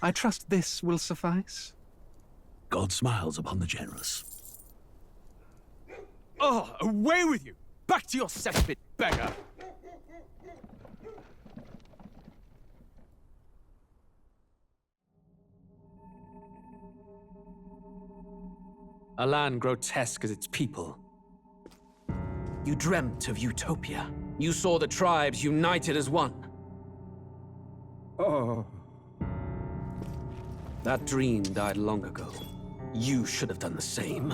I trust this will suffice. God smiles upon the generous. Oh, away with you! Back to your cesspit, beggar! A land grotesque as its people. You dreamt of utopia. You saw the tribes united as one. Oh. That dream died long ago. You should have done the same.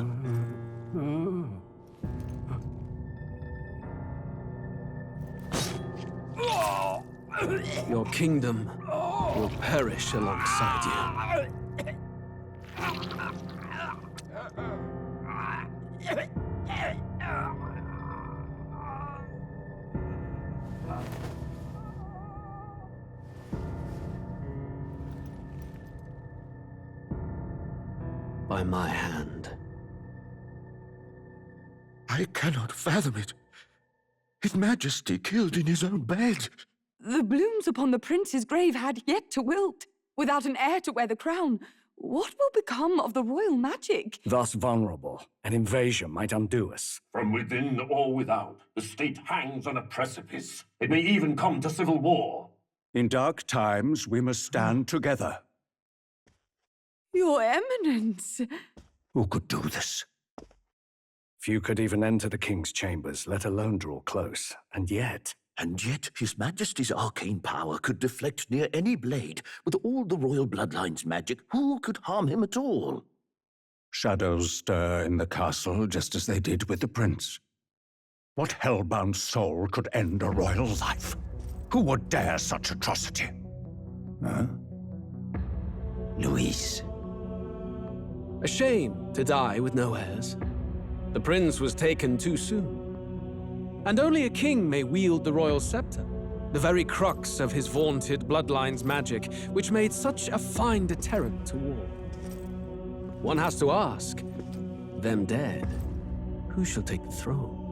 Your kingdom will perish alongside you. By my hand. I cannot fathom it. His Majesty killed in his own bed. The blooms upon the prince's grave had yet to wilt. Without an heir to wear the crown, what will become of the royal magic? Thus vulnerable, an invasion might undo us. From within or without, the state hangs on a precipice. It may even come to civil war. In dark times, we must stand together. Your Eminence! Who could do this? Few could even enter the king's chambers, let alone draw close. And yet His Majesty's arcane power could deflect near any blade. With all the royal bloodline's magic, who could harm him at all? Shadows stir in the castle just as they did with the prince. What hellbound soul could end a royal life? Who would dare such atrocity? Huh? Luis. A shame to die with no heirs. The prince was taken too soon. And only a king may wield the royal scepter, the very crux of his vaunted bloodline's magic, which made such a fine deterrent to war. One has to ask, them dead, who shall take the throne?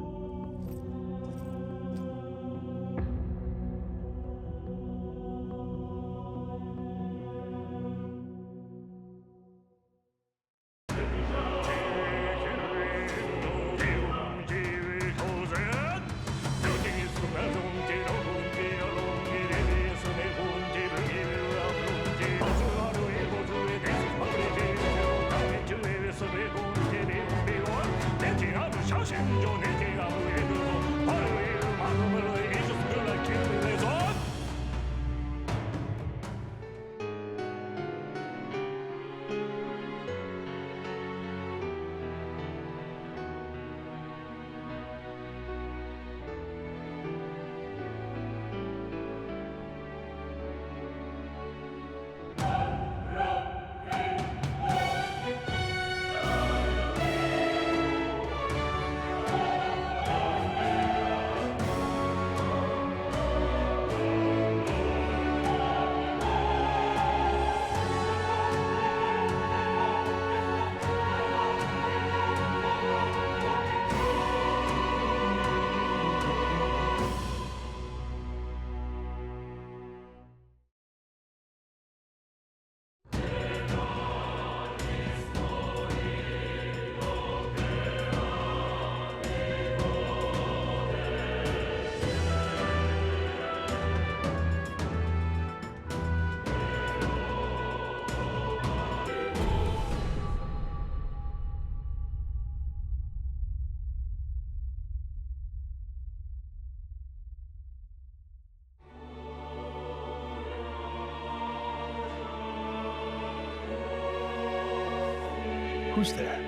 Who's there?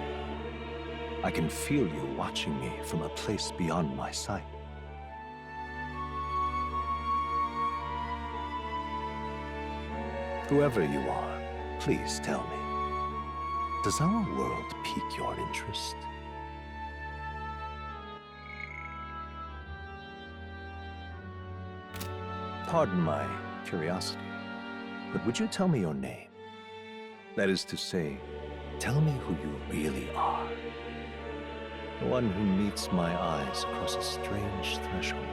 I can feel you watching me from a place beyond my sight. Whoever you are, please tell me, does our world pique your interest? Pardon my curiosity, but would you tell me your name? That is to say, tell me who you really are. The one who meets my eyes across a strange threshold.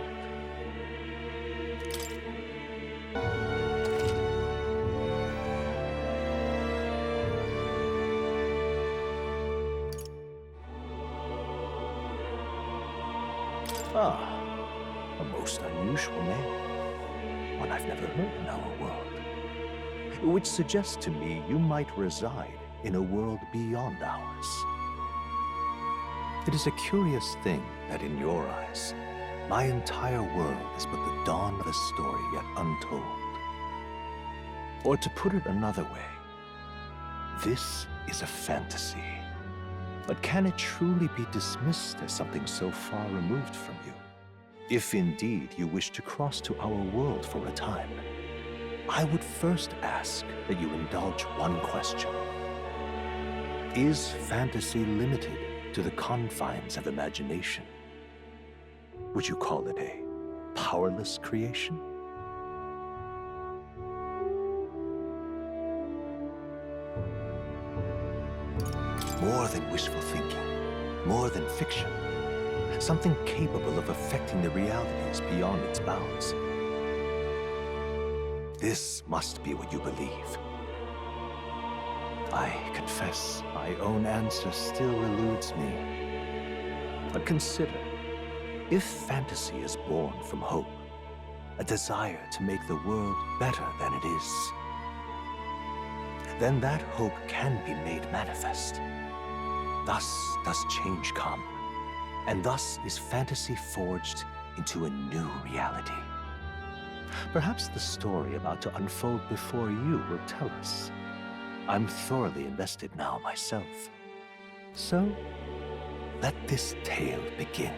Ah, a most unusual name. One I've never heard in our world. Which suggests to me you might reside in a world beyond ours. It is a curious thing that in your eyes, my entire world is but the dawn of a story yet untold. Or to put it another way, this is a fantasy. But can it truly be dismissed as something so far removed from you? If indeed you wish to cross to our world for a time, I would first ask that you indulge one question. Is fantasy limited to the confines of imagination? Would you call it a powerless creation? More than wishful thinking, more than fiction, something capable of affecting the realities beyond its bounds. This must be what you believe. I confess, my own answer still eludes me. But consider, if fantasy is born from hope, a desire to make the world better than it is, then that hope can be made manifest. Thus does change come, and thus is fantasy forged into a new reality. Perhaps the story about to unfold before you will tell us. I'm thoroughly invested now myself. So, let this tale begin.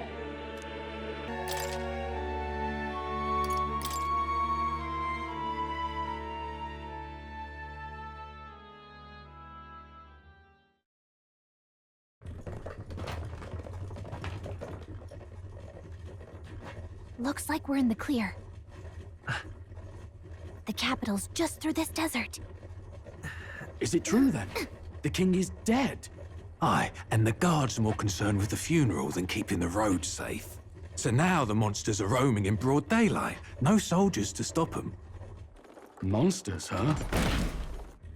Looks like we're in the clear. The capital's just through this desert. Is it true then? The king is dead? Aye, and the guards are more concerned with the funeral than keeping the roads safe. So now the monsters are roaming in broad daylight. No soldiers to stop them. Monsters, huh?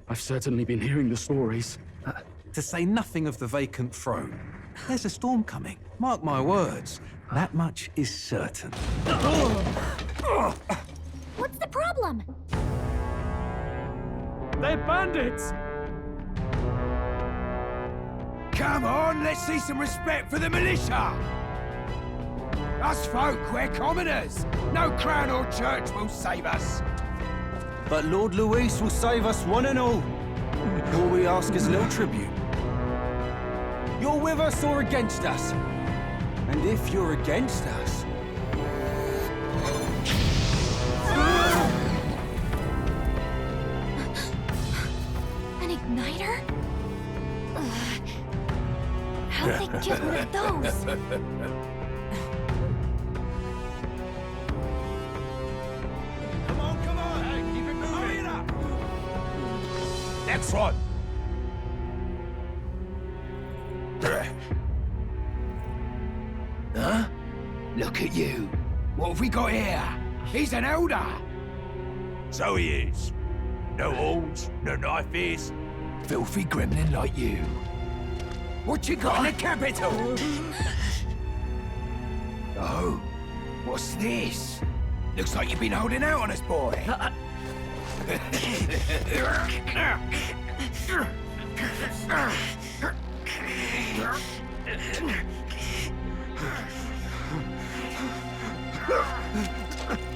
I've certainly been hearing the stories. To say nothing of the vacant throne. There's a storm coming, mark my words. That much is certain. What's the problem? They're bandits! Come on, let's see some respect for the militia! Us folk, we're commoners. No crown or church will save us. But Lord Luis will save us one and all. All we ask is little tribute. You're with us or against us? And if you're against us... An igniter? How'd they get one of those? Come on! Hey, keep it moving! Hurry it up! Next one! Huh? Look at you. What have we got here? He's an Elda. So he is. No horns, no knife is. Filthy gremlin like you. What you got in the capital? Oh, what's this? Looks like you've been holding out on us, boy.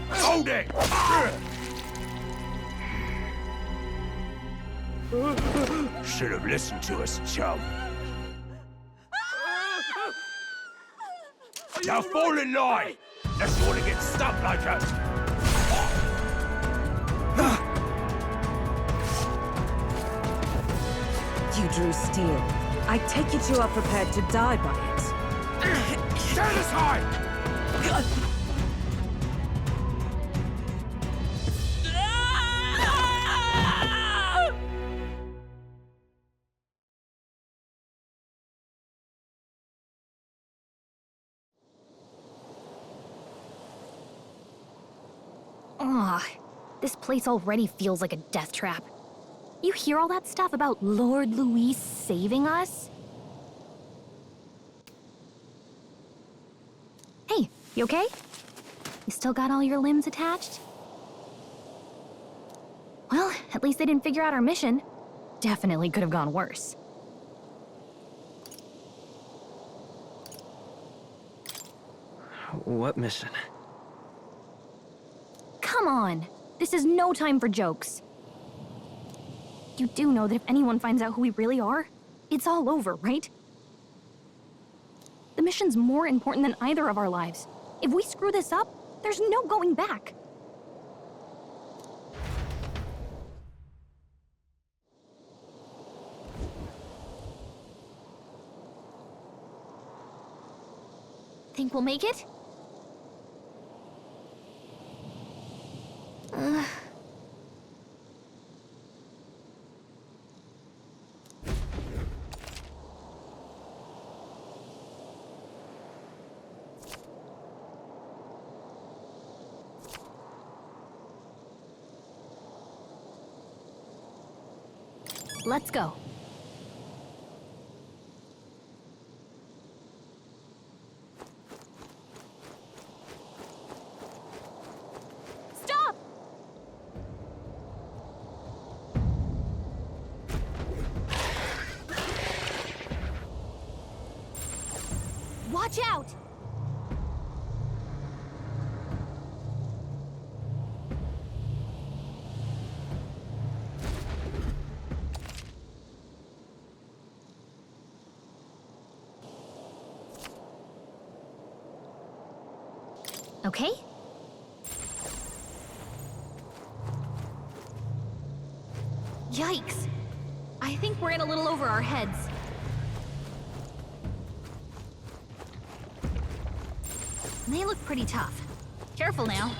Hold it! Should have listened to us, chum. Now fall in line! Unless you want to get stuck like us. You drew steel. I take it you are prepared to die by it. Stand aside! Ugh, this place already feels like a death trap. You hear all that stuff about Lord Luis saving us? Hey, You okay? You still got all your limbs attached? Well, at least they didn't figure out our mission. Definitely could have gone worse. What mission? Come on! This is no time for jokes. You do know that if anyone finds out who we really are, it's all over, right? The mission's more important than either of our lives. If we screw this up, there's no going back. Think we'll make it? Let's go. Stop! Watch out! Okay? Yikes! I think we're in a little over our heads. They look pretty tough. Careful now.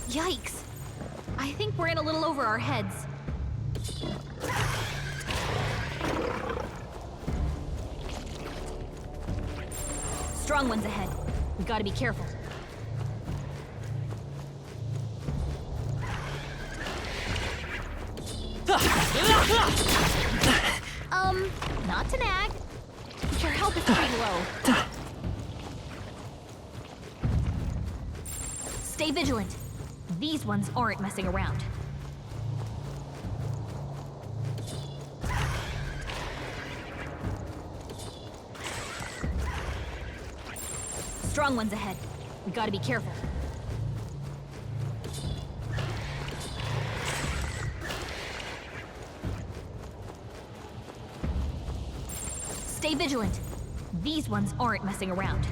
Yikes! I think we're in a little over our heads. Strong ones ahead. We gotta be careful. Not to nag. Your health is pretty low. Stay vigilant. These ones aren't messing around. Strong ones ahead. We gotta be careful. Stay vigilant. These ones aren't messing around.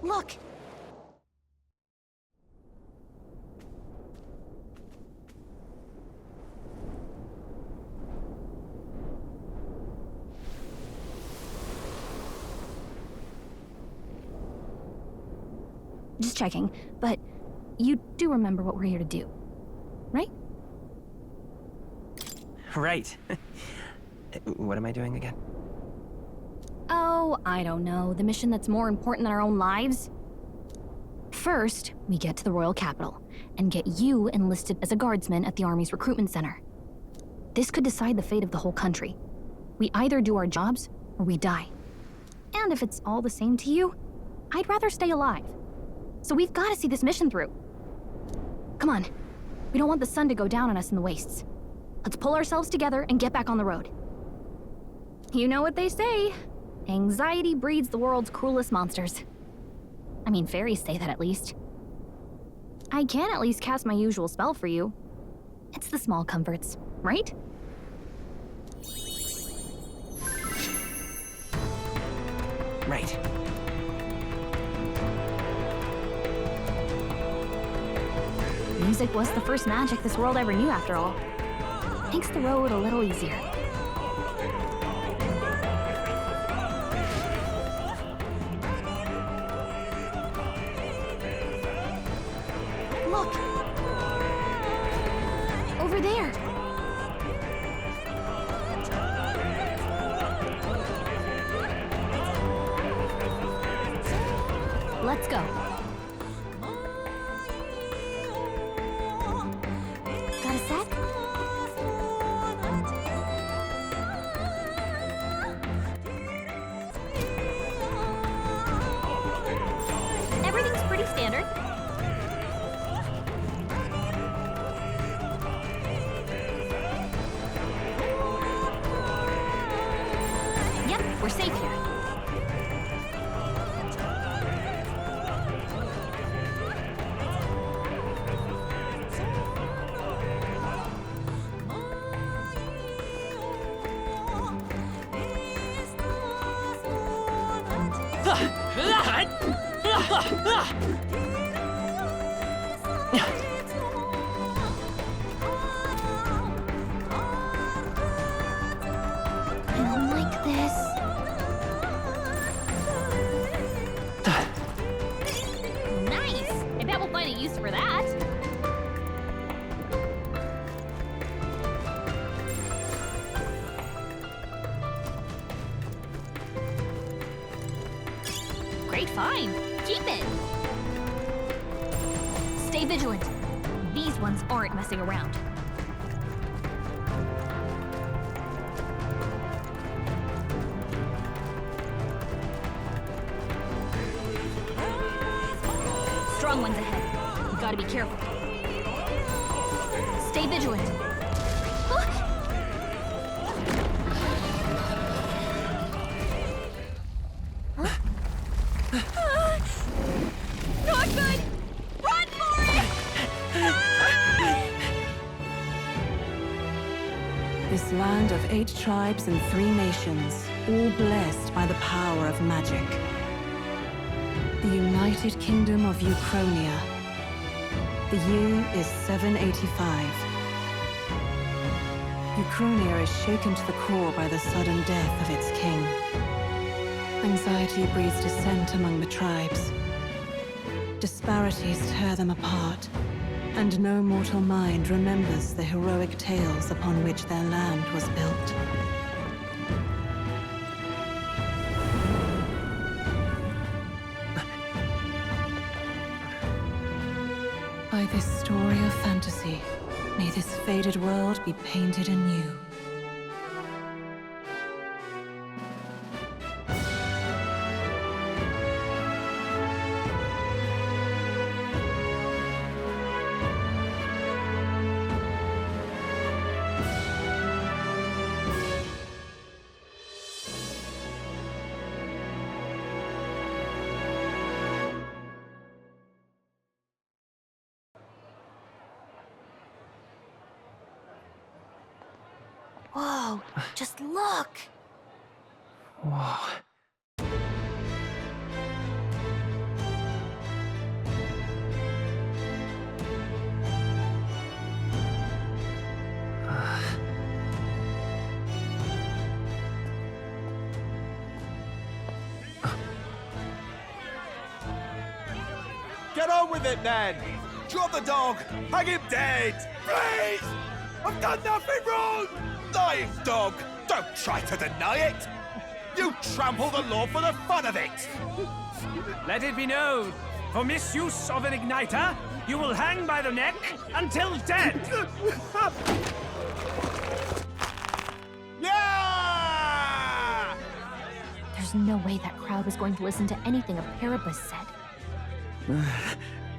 Look! Just checking, but you do remember what we're here to do, right? Right. What am I doing again? Oh, I don't know. The mission that's more important than our own lives? First, we get to the royal capital and get you enlisted as a guardsman at the army's recruitment center. This could decide the fate of the whole country. We either do our jobs or we die. And if it's all the same to you, I'd rather stay alive. So we've got to see this mission through. Come on. We don't want the sun to go down on us in the wastes. Let's pull ourselves together and get back on the road. You know what they say. Anxiety breeds the world's cruelest monsters. I mean, fairies say that at least. I can at least cast my usual spell for you. It's the small comforts, right? Right. Music was the first magic this world ever knew, after all. Makes the road a little easier. Look! over there. Let's go. Got a sec? Everything's pretty standard. Yep, we're safe here. I don't like this. Nice! I bet we'll find a use for that. Great find. Keep it. Stay vigilant. These ones aren't messing around. Strong ones ahead. You gotta be careful. Stay vigilant. Not good! Run for it! This land of 8 tribes and 3 nations, all blessed by the power of magic. The United Kingdom of Euchronia. The year is 785. Euchronia is shaken to the core by the sudden death of its king. Anxiety breeds dissent among the tribes. Disparities tear them apart, and no mortal mind remembers the heroic tales upon which their land was built. By this story of fantasy, may this faded world be painted anew. Whoa, just look! Whoa. Get on with it, then! Drop the dog! Hang him dead! Please! I've done nothing wrong! Lying dog! Don't try to deny it! You trample the law for the fun of it! Let it be known, for misuse of an igniter, you will hang by the neck until dead! Yeah! There's no way that crowd was going to listen to anything a Paribus said.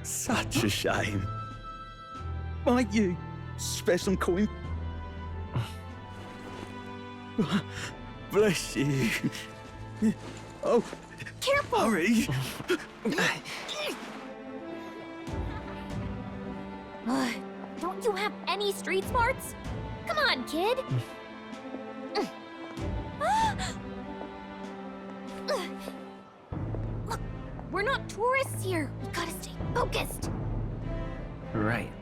Such a shame. Might you spare some coin? Bless you. Oh, careful! Hurry! Don't you have any street smarts? Come on, kid! Look, we're not tourists here. We gotta stay focused. Right.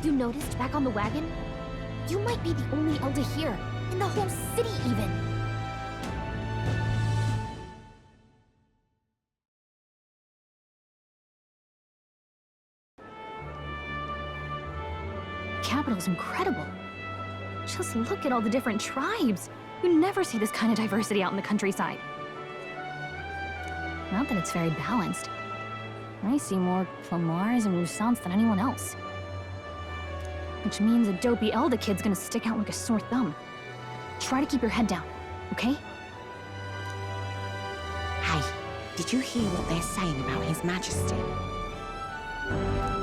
You noticed back on the wagon? You might be the only Elda here, in the whole city even. capital's incredible. Just look at all the different tribes. You never see this kind of diversity out in the countryside. Not that it's very balanced. I see more Clamars and Roussants than anyone else. Which means a dopey Elda kid's gonna stick out like a sore thumb. Try to keep your head down, okay? Hey, did you hear what they're saying about His Majesty?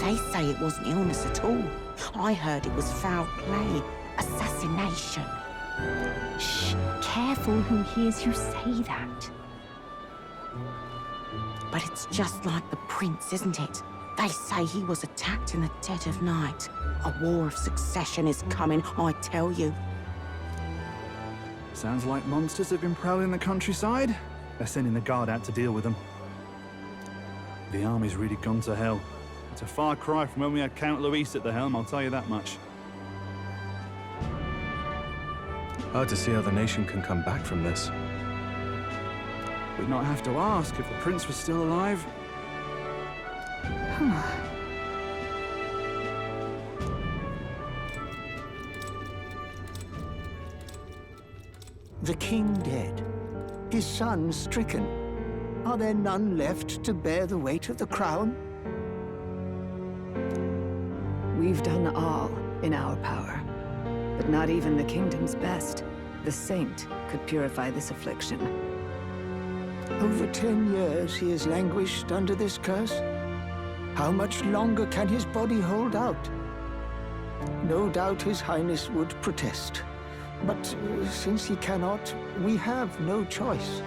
They say it wasn't illness at all. I heard it was foul play, assassination. Shh, careful who hears you say that. But it's just like the prince, isn't it? They say he was attacked in the dead of night. A war of succession is coming, I tell you. Sounds like monsters have been prowling the countryside. They're sending the guard out to deal with them. The army's really gone to hell. It's a far cry from when we had Count Luis at the helm, I'll tell you that much. Hard to see how the nation can come back from this. We'd not have to ask if the prince was still alive. The king dead, his son stricken. Are there none left to bear the weight of the crown? We've done all in our power, but not even the kingdom's best, the saint, could purify this affliction. Over 10 years he has languished under this curse. How much longer can his body hold out? No doubt His Highness would protest. But since he cannot, we have no choice.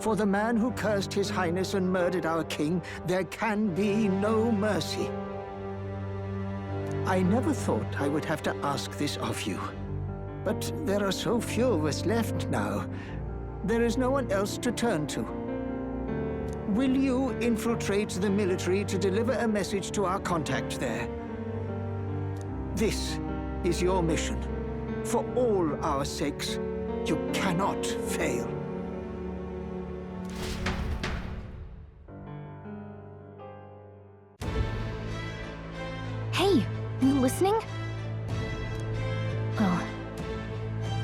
For the man who cursed His Highness and murdered our king, there can be no mercy. I never thought I would have to ask this of you. But there are so few of us left now. There is no one else to turn to. Will you infiltrate the military to deliver a message to our contact there? This is your mission. For all our sakes, you cannot fail. Hey, are you listening? Well,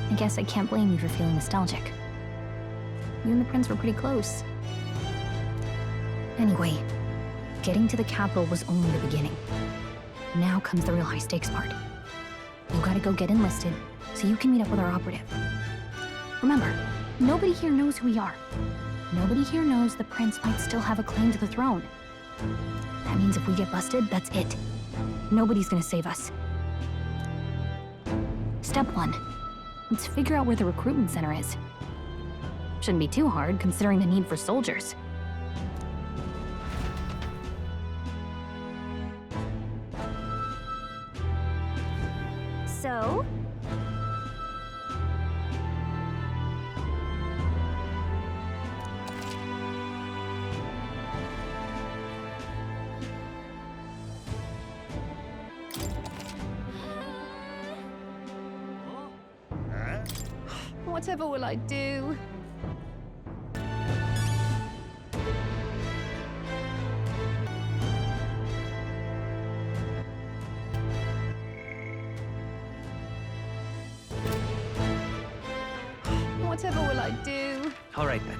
I guess I can't blame you for feeling nostalgic. You and the prince were pretty close. Anyway, getting to the capital was only the beginning. Now comes the real high-stakes part. You gotta go get enlisted, so you can meet up with our operative. Remember, nobody here knows who we are. Nobody here knows the prince might still have a claim to the throne. That means if we get busted, that's it. Nobody's gonna save us. Step 1. Let's figure out where the recruitment center is. Shouldn't be too hard, considering the need for soldiers. So? Whatever will I do? Whatever will I do? All right, then.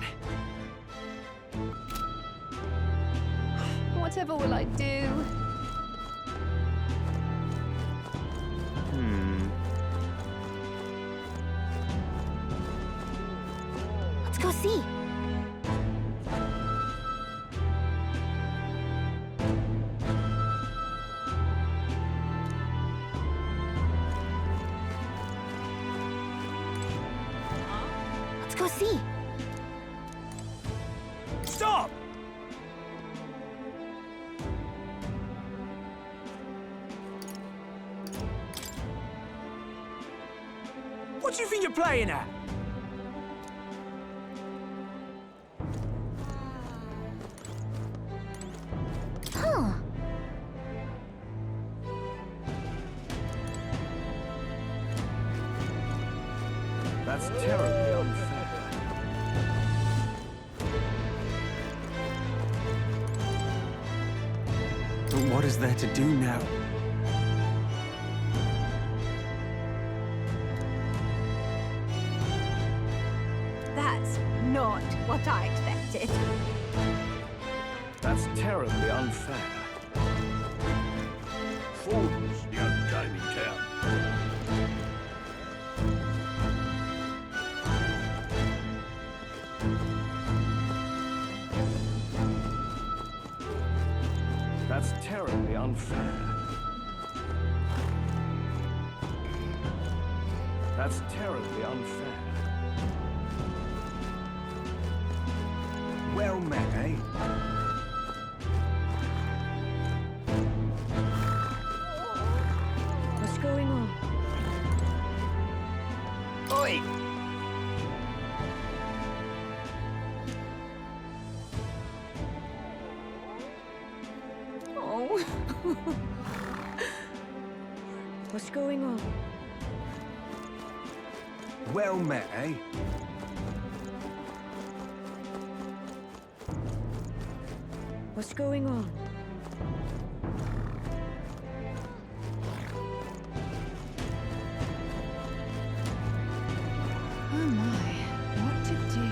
Whatever will I do? Let's go see. Let's go see. Stop! What do you think you're playing at? Huh. That's terribly unfair. But what is there to do now? That's terribly unfair. Ford's the only game in town. That's terribly unfair. That's terribly unfair. Well met, eh? What's going on? Oi! Oh. What's going on? Well met, eh? What's going on? Oh my, what to do?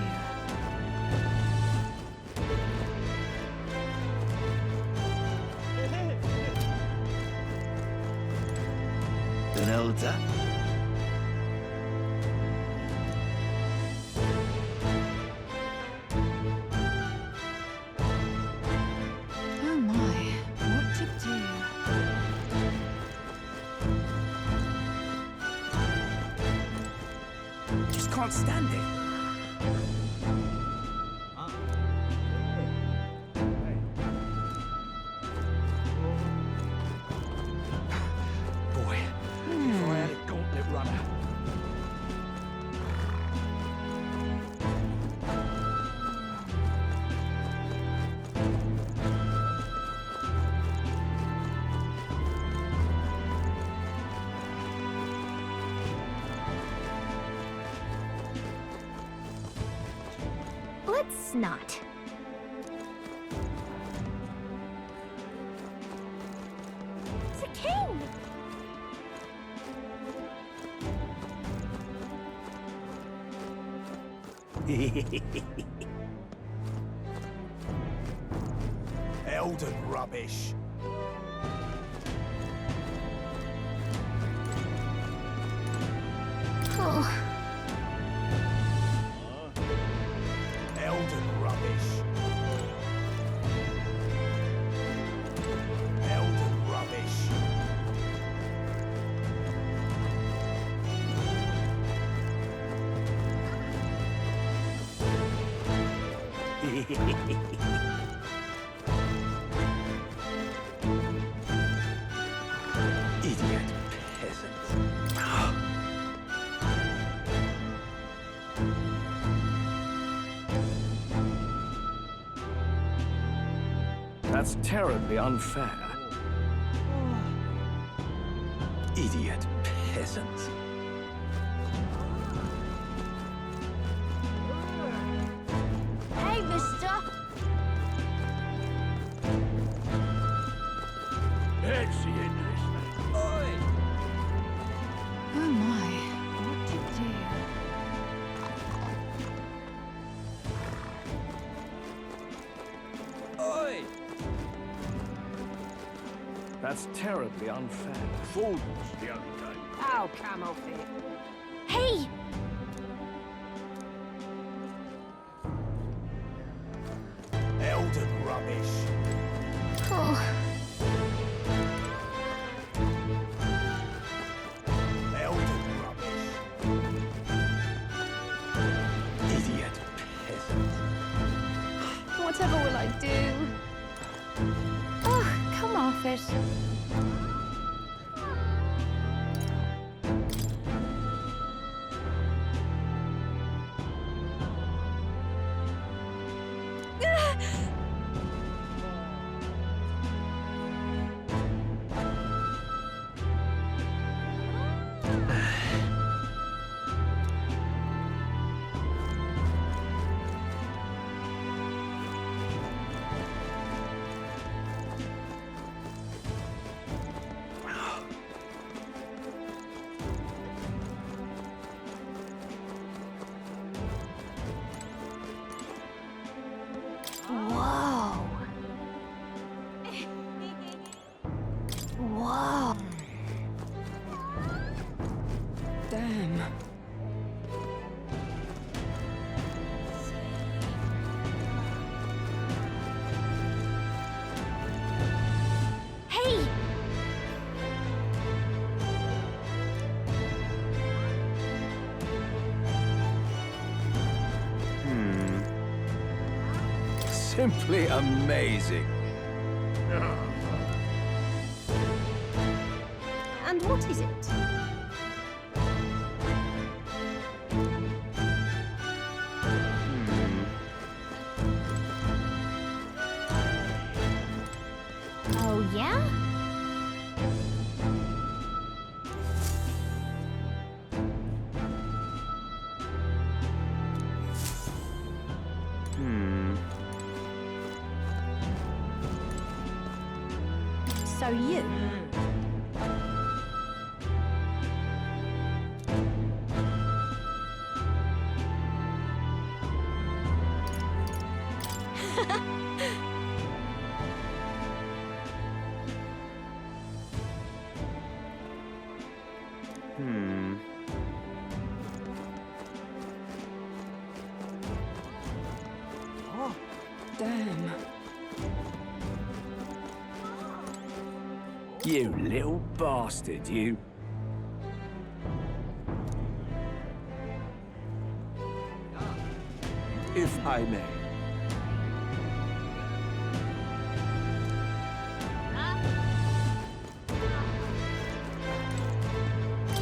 An Elda? Oh my, what to do? Just can't stand it. Boy, if I had a gauntlet runner. Let's not. It's a king! Elden rubbish. Oh. Elden rubbish. Elden rubbish. Idiot peasants. That's terribly unfair. Idiot peasants. Hey, mister! Let's see it, Oh my, what to do? Oi! That's terribly unfair. Ford's the only game. Oh, come off it. Hey! Elden rubbish. Oh. Elden rubbish. Idiot peasants. Whatever will I do? Oh, come off it. simply amazing. And what is it? Oh, yeah? So you? Oh, damn. You little bastard, you. If I may.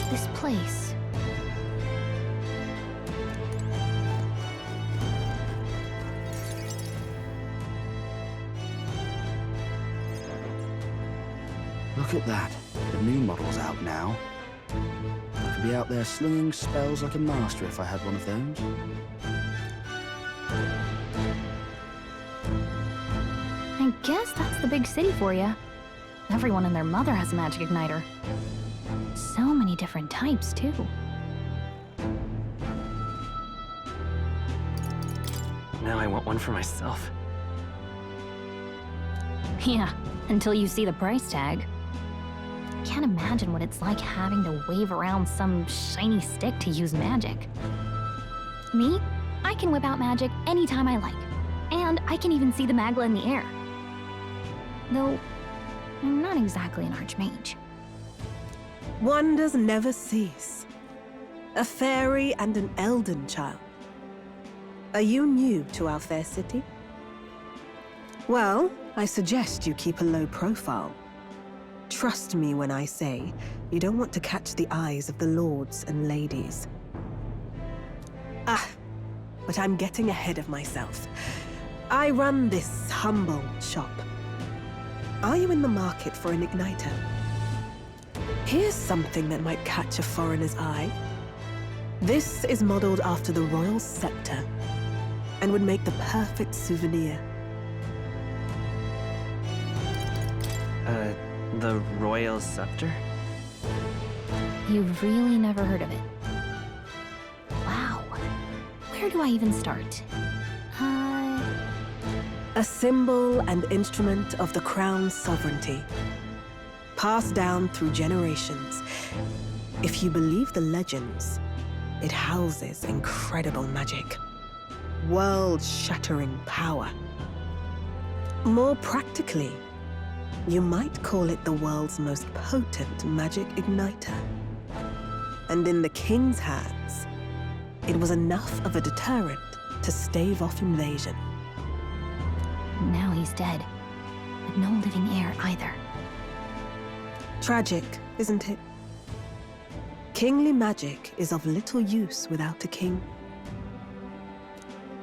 This place. Look at that. The new model's out now. I could be out there slinging spells like a master if I had one of those. I guess that's the big city for you. Everyone and their mother has a magic igniter. So many different types, too. Now I want one for myself. Yeah, until you see the price tag. Can't imagine what it's like having to wave around some shiny stick to use magic. Me? I can whip out magic anytime I like. And I can even see the magla in the air. Though, I'm not exactly an archmage. Wonders never cease. A fairy and an elden child. Are you new to our fair city? Well, I suggest you keep a low profile. Trust me when I say you don't want to catch the eyes of the lords and ladies. But I'm getting ahead of myself. I run this humble shop. Are you in the market for an igniter? Here's something that might catch a foreigner's eye. This is modeled after the royal scepter and would make the perfect souvenir. The royal scepter? You've really never heard of it. Wow. Where do I even start? A symbol and instrument of the crown's sovereignty. Passed down through generations. If you believe the legends, it houses incredible magic. World-shattering power. More practically, you might call it the world's most potent magic igniter. And in the king's hands, it was enough of a deterrent to stave off invasion. Now he's dead, but no living heir either. Tragic, isn't it? Kingly magic is of little use without a king.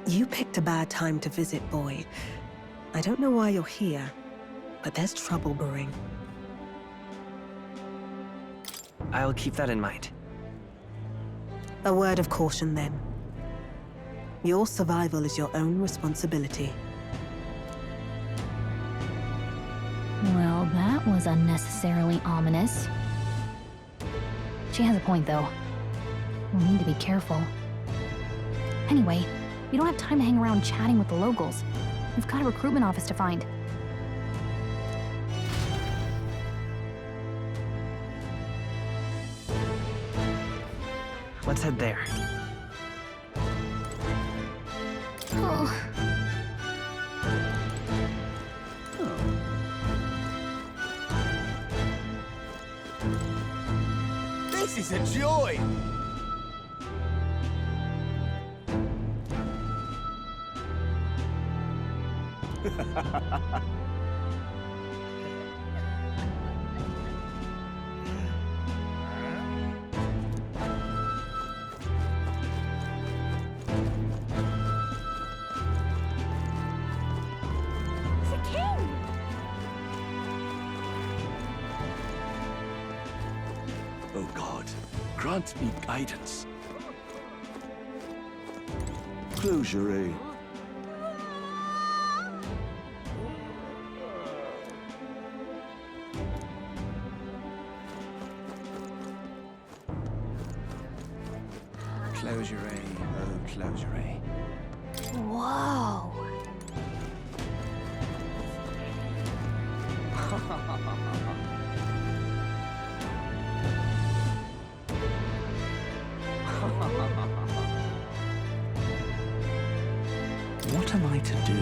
You picked a bad time to visit, boy. I don't know why you're here, but there's trouble brewing. I'll keep that in mind. A word of caution, then. Your survival is your own responsibility. Well, that was unnecessarily ominous. She has a point, though. We'll need to be careful. Anyway, we don't have time to hang around chatting with the locals. We've got a recruitment office to find. Let's head there. Oh. This is a joy! Oh God, grant me guidance. Closure, eh? Closure, oh closure. Whoa. What am I to do?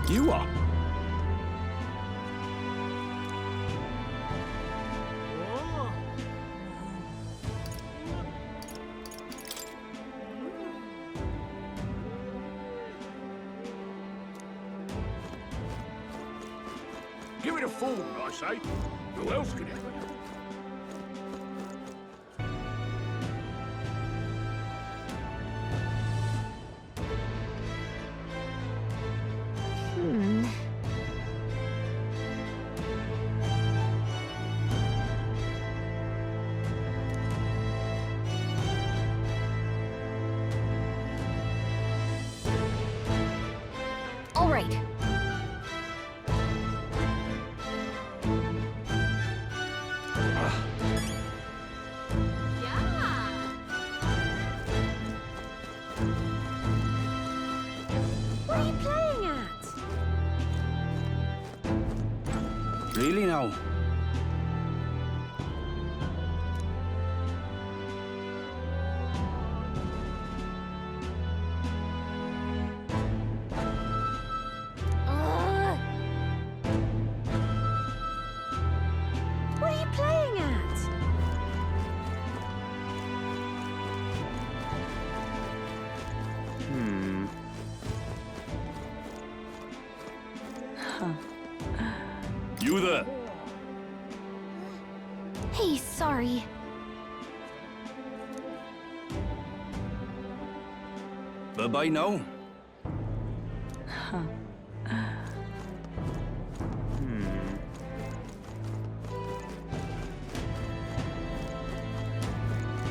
You are. Give it a fool, I say. Who else can it be? All right. What are you playing at? Really now? What are you playing at? You there? Hey, sorry. Bye-bye now.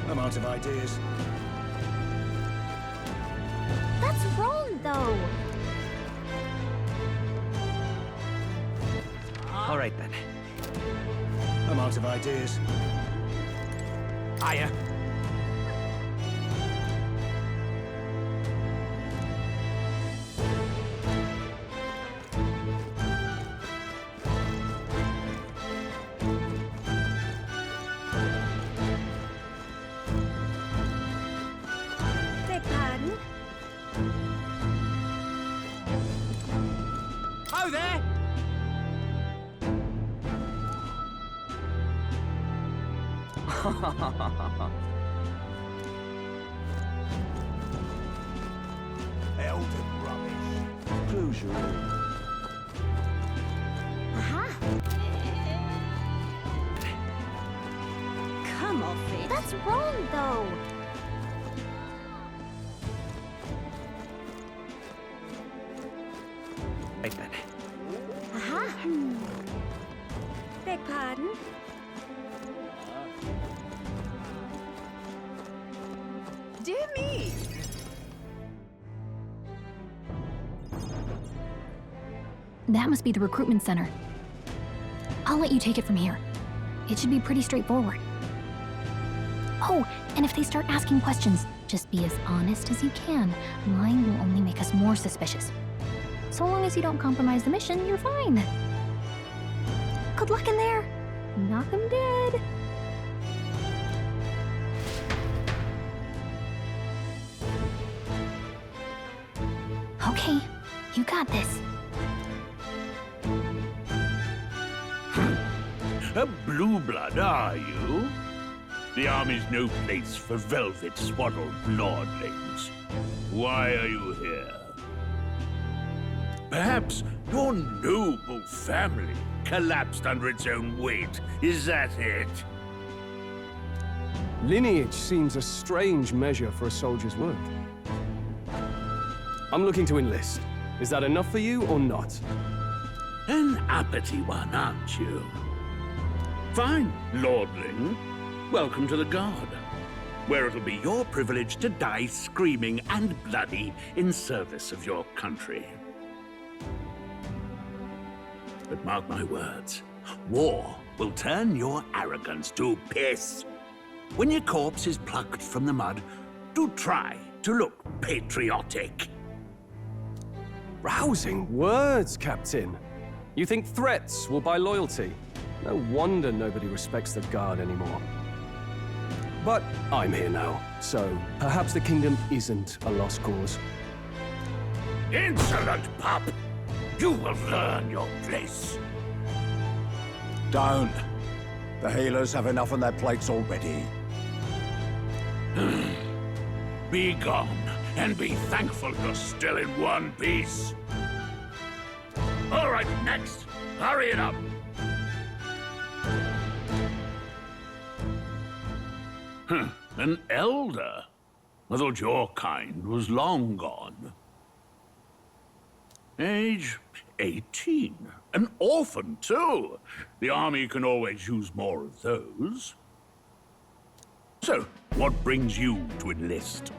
I'm out of ideas. That's wrong, though. All right, then. I'm out of ideas. Hiya. Beg pardon? Oh, there! Elden rubbish. Closure, eh? Come off it. That's wrong, though. Right then. Beg pardon? Dear me! That must be the recruitment center. I'll let you take it from here. It should be pretty straightforward. Oh, and if they start asking questions, just be as honest as you can. Lying will only make us more suspicious. So long as you don't compromise the mission, you're fine. Good luck in there. Knock 'em dead. Okay, you got this. A blue blood, are you? The army's no place for velvet swaddled lordlings. Why are you here? Perhaps your noble family collapsed under its own weight. Is that it? Lineage seems a strange measure for a soldier's worth. I'm looking to enlist. Is that enough for you or not? An uppity one, aren't you? Fine, lordling. Welcome to the Guard, where it'll be your privilege to die screaming and bloody in service of your country. But mark my words, war will turn your arrogance to piss. When your corpse is plucked from the mud, do try to look patriotic. Rousing words, Captain. You think threats will buy loyalty? No wonder nobody respects the Guard anymore. But I'm here now, so perhaps the kingdom isn't a lost cause. Insolent pup! You will learn your place. Don't. The healers have enough on their plates already. Be gone, and be thankful you're still in one piece. All right, next. Hurry it up. An elder? I thought your kind was long gone. Age 18. An orphan, too. The army can always use more of those. So, what brings you to enlist?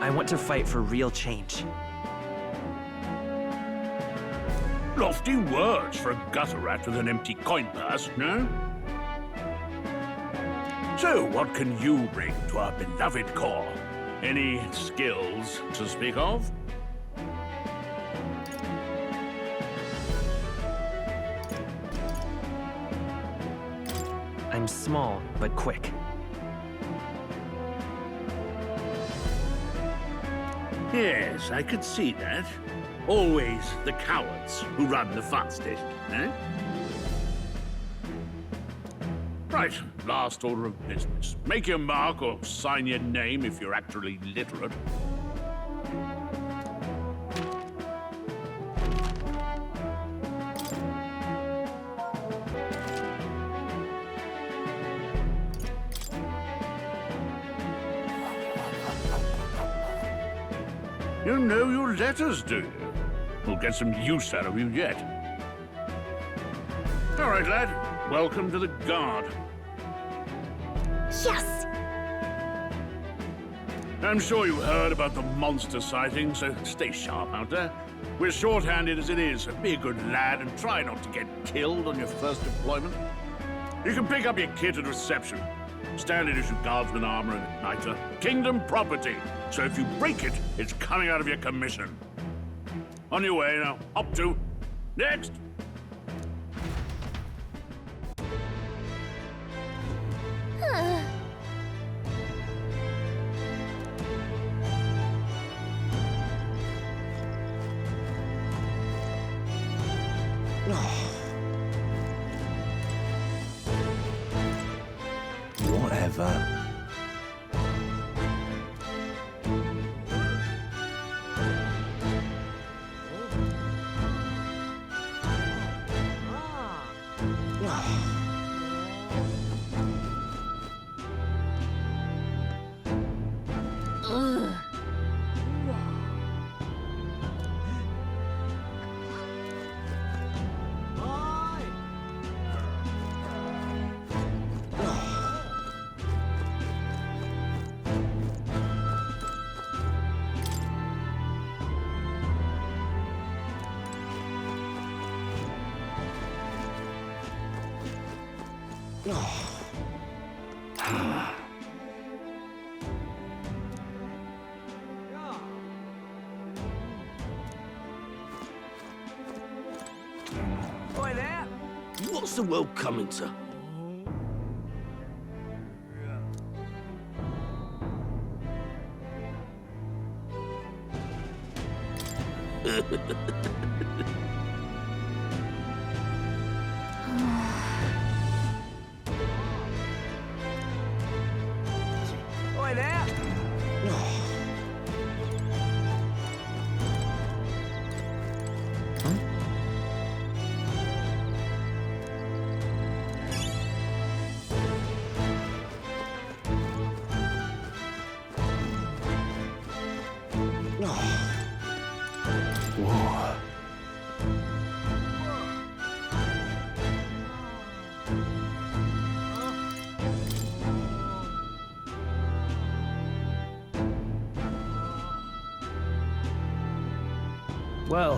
I want to fight for real change. Lofty words for a gutter rat with an empty coin purse, no? So, what can you bring to our beloved corps? Any skills to speak of? I'm small, but quick. Yes, I could see that. Always the cowards who run the fastest, eh? Right, last order of business. Make your mark or sign your name if you're actually literate. You know your letters, do you? We'll get some use out of you yet. All right, lad. Welcome to the Guard. Yes! I'm sure you heard about the monster sighting, so stay sharp out there. We're short-handed as it is, so be a good lad and try not to get killed on your first deployment. You can pick up your kit at reception. Standard issue guardsman armor and igniter. Kingdom property. So if you break it, it's coming out of your commission. On your way now. Up to. Next. Whatever. Oi there! What's the world coming to? Oi there! Whoa. Well,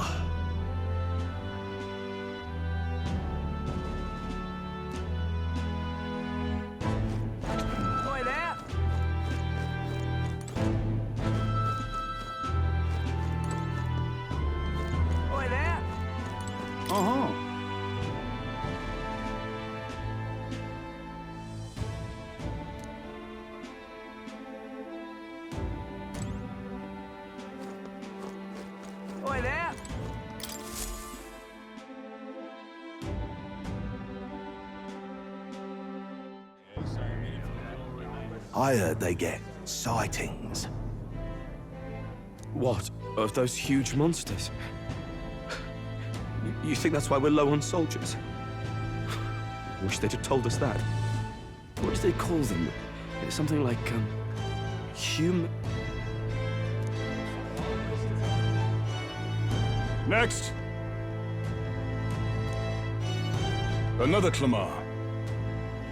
Oi there! Oi there! Uh-huh. Oi there! I heard they get sightings. What? Of those huge monsters? You think that's why we're low on soldiers? Wish they'd have told us that. What do they call them? Something like, Next! Another Clamar.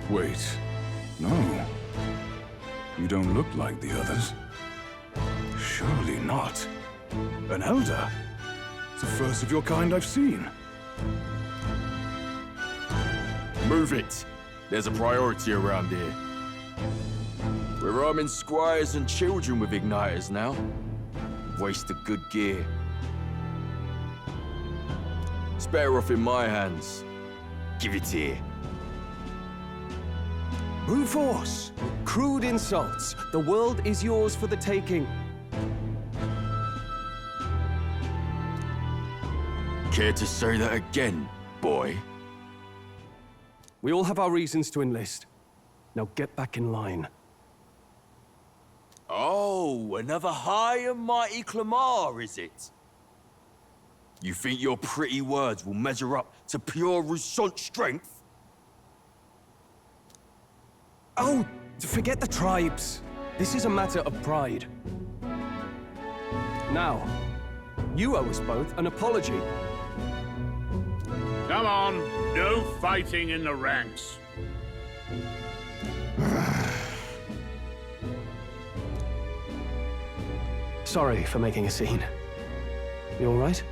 Wait, no. You don't look like the others. Surely not. An Elda? It's the first of your kind I've seen. Move it. There's a priority around here. We're arming squires and children with igniters now. Waste of good gear. It's better off in my hands. Give it here. brute force, crude insults. The world is yours for the taking. Care to say that again, boy? We all have our reasons to enlist. Now get back in line. Oh, another high and mighty Clamar, is it? You think your pretty words will measure up to pure Rousseau strength? Oh, forget the tribes. This is a matter of pride. Now, you owe us both an apology. Come on, no fighting in the ranks. Sorry for making a scene. You all right?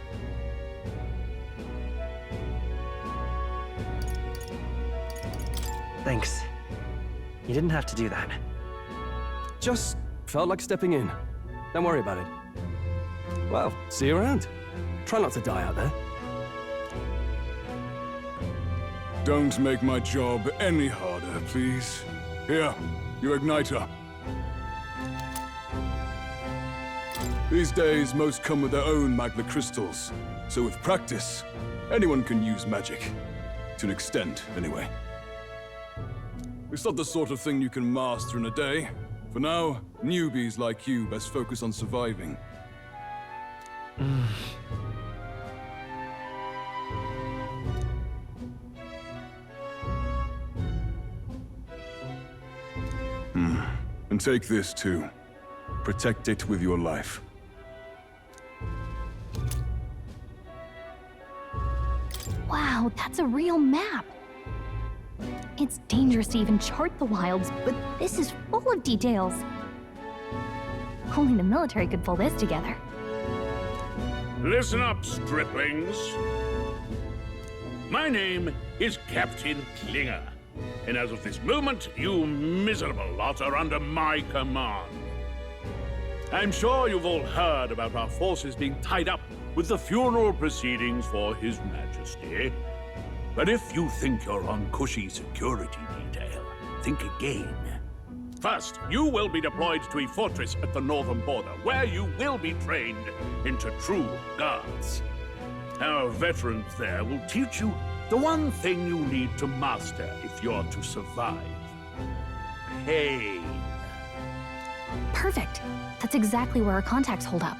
Thanks. You didn't have to do that. Just felt like stepping in. Don't worry about it. Well, see you around. Try not to die out there. Don't make my job any harder, please. Here, your igniter. These days, most come with their own magma crystals. So with practice, anyone can use magic. To an extent, anyway. It's not the sort of thing you can master in a day. For now, newbies like you best focus on surviving. And take this too. Protect it with your life. Wow, that's a real map. It's dangerous to even chart the wilds, but this is full of details. Only the military could pull this together. Listen up, striplings. My name is Captain Klinger. And as of this moment, you miserable lot are under my command. I'm sure you've all heard about our forces being tied up with the funeral proceedings for His Majesty. But if you think you're on cushy security detail, think again. First, you will be deployed to a fortress at the northern border, where you will be trained into true guards. Our veterans there will teach you the one thing you need to master if you're to survive. Pain. Perfect. That's exactly where our contacts hold up.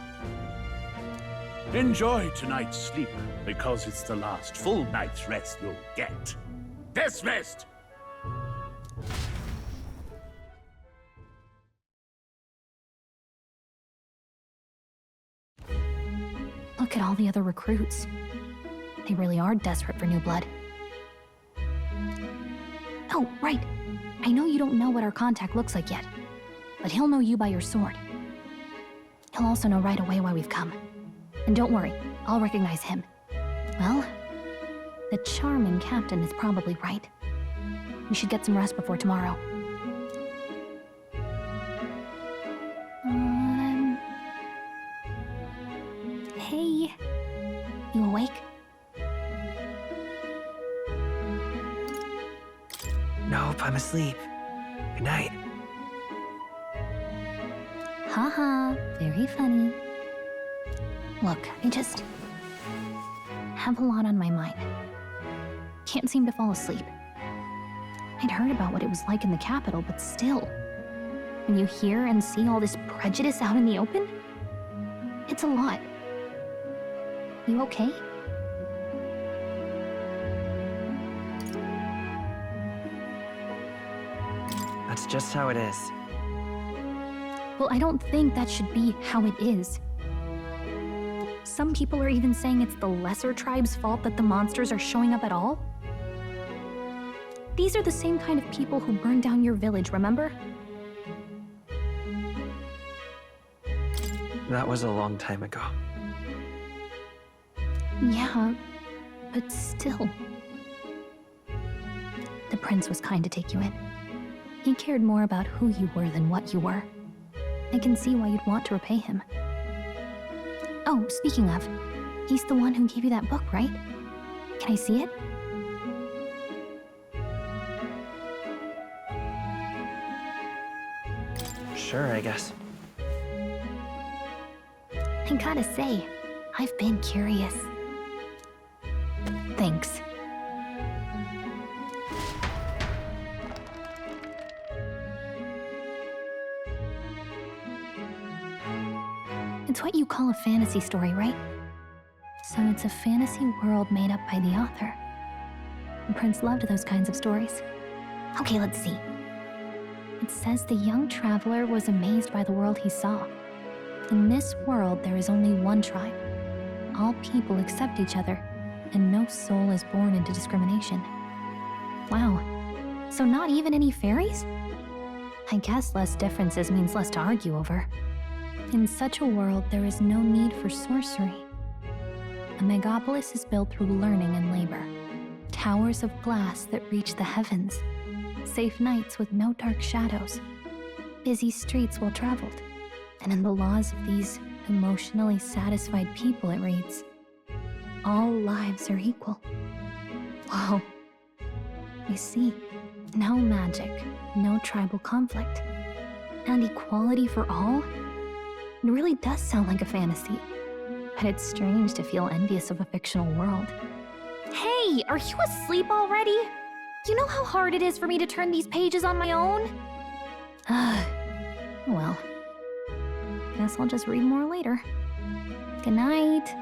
Enjoy tonight's sleep, because it's the last full night's rest you'll get. Dismissed! Look at all the other recruits. They really are desperate for new blood. Oh, right. I know you don't know what our contact looks like yet, but he'll know you by your sword. He'll also know right away why we've come. And don't worry, I'll recognize him. Well, the charming captain is probably right. We should get some rest before tomorrow. Hey, you awake? Nope, I'm asleep. Good night. Haha, very funny. Look, I just have a lot on my mind. Can't seem to fall asleep. I'd heard about what it was like in the capital, but still, when you hear and see all this prejudice out in the open, it's a lot. You okay? That's just how it is. Well, I don't think that should be how it is. Some people are even saying it's the lesser tribe's fault that the monsters are showing up at all. These are the same kind of people who burned down your village, remember? That was a long time ago. Yeah, but still. The prince was kind to take you in. He cared more about who you were than what you were. I can see why you'd want to repay him. Oh, speaking of, he's the one who gave you that book, right? Can I see it? Sure, I guess. I gotta say, I've been curious. Thanks. It's what you call a fantasy story, right? So it's a fantasy world made up by the author. The prince loved those kinds of stories. Okay, let's see. It says the young traveler was amazed by the world he saw. In this world, there is only one tribe. All people accept each other, and no soul is born into discrimination. Wow. So not even any fairies? I guess less differences means less to argue over. In such a world, there is no need for sorcery. A megapolis is built through learning and labor. Towers of glass that reach the heavens. Safe nights with no dark shadows. Busy streets well traveled. And in the laws of these emotionally satisfied people, it reads, all lives are equal. Whoa. I see. No magic, no tribal conflict. And equality for all? It really does sound like a fantasy. But it's strange to feel envious of a fictional world. Hey, are you asleep already? You know how hard it is for me to turn these pages on my own? Well, guess I'll just read more later. Good night.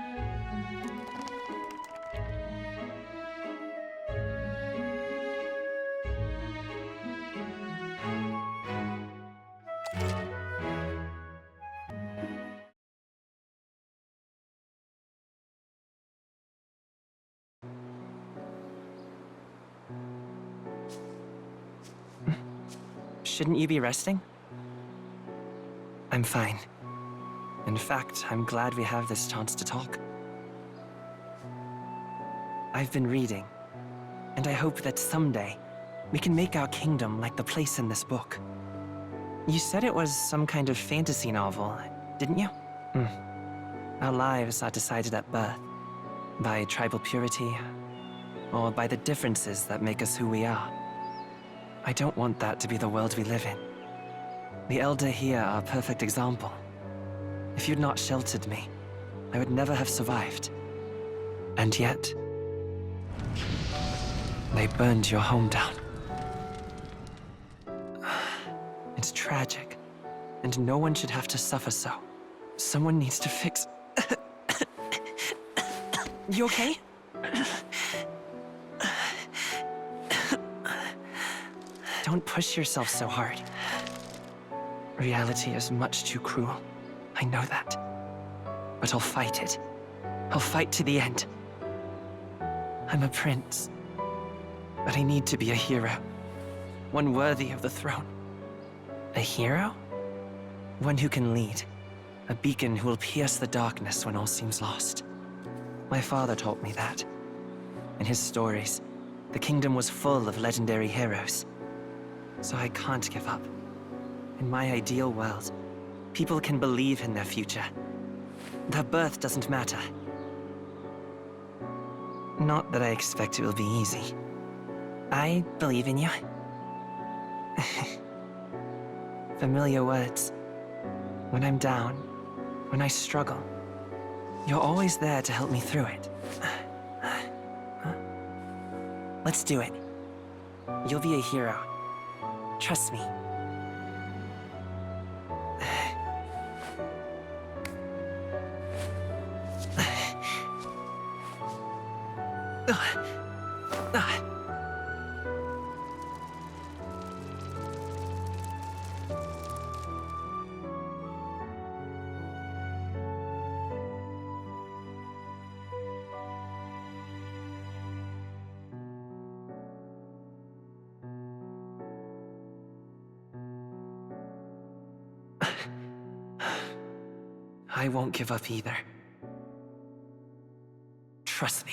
Shouldn't you be resting? I'm fine. In fact, I'm glad we have this chance to talk. I've been reading, and I hope that someday We can make our kingdom like the place in this book. You said it was some kind of fantasy novel, didn't you? Our lives are decided at birth, by tribal purity, or by the differences that make us who we are. I don't want that to be the world we live in. The Elda here are a perfect example. If you'd not sheltered me, I would never have survived. And yet, they burned your home down. It's tragic, and no one should have to suffer so. Someone needs to fix... You okay? Don't push yourself so hard. Reality is much too cruel. I know that. But I'll fight it. I'll fight to the end. I'm a prince. But I need to be a hero. One worthy of the throne. A hero? One who can lead. A beacon who will pierce the darkness when all seems lost. My father taught me that. In his stories, the kingdom was full of legendary heroes. So I can't give up. In my ideal world, people can believe in their future. Their birth doesn't matter. Not that I expect it will be easy. I believe in you. Familiar words. When I'm down, when I struggle, you're always there to help me through it. Let's do it. You'll be a hero. Trust me. I won't give up either. Trust me.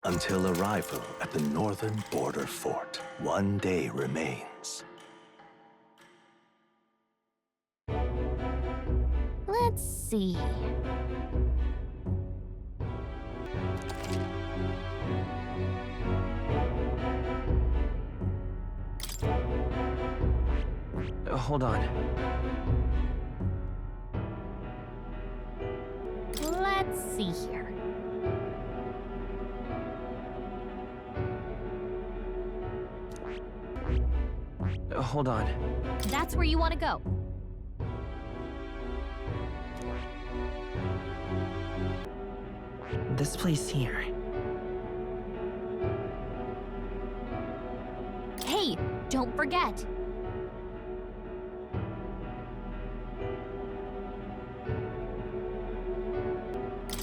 Until arrival at the northern border fort, one day remains. Let's see. Hold on. Let's see here. Hold on. That's where you want to go. This place here. Hey, don't forget.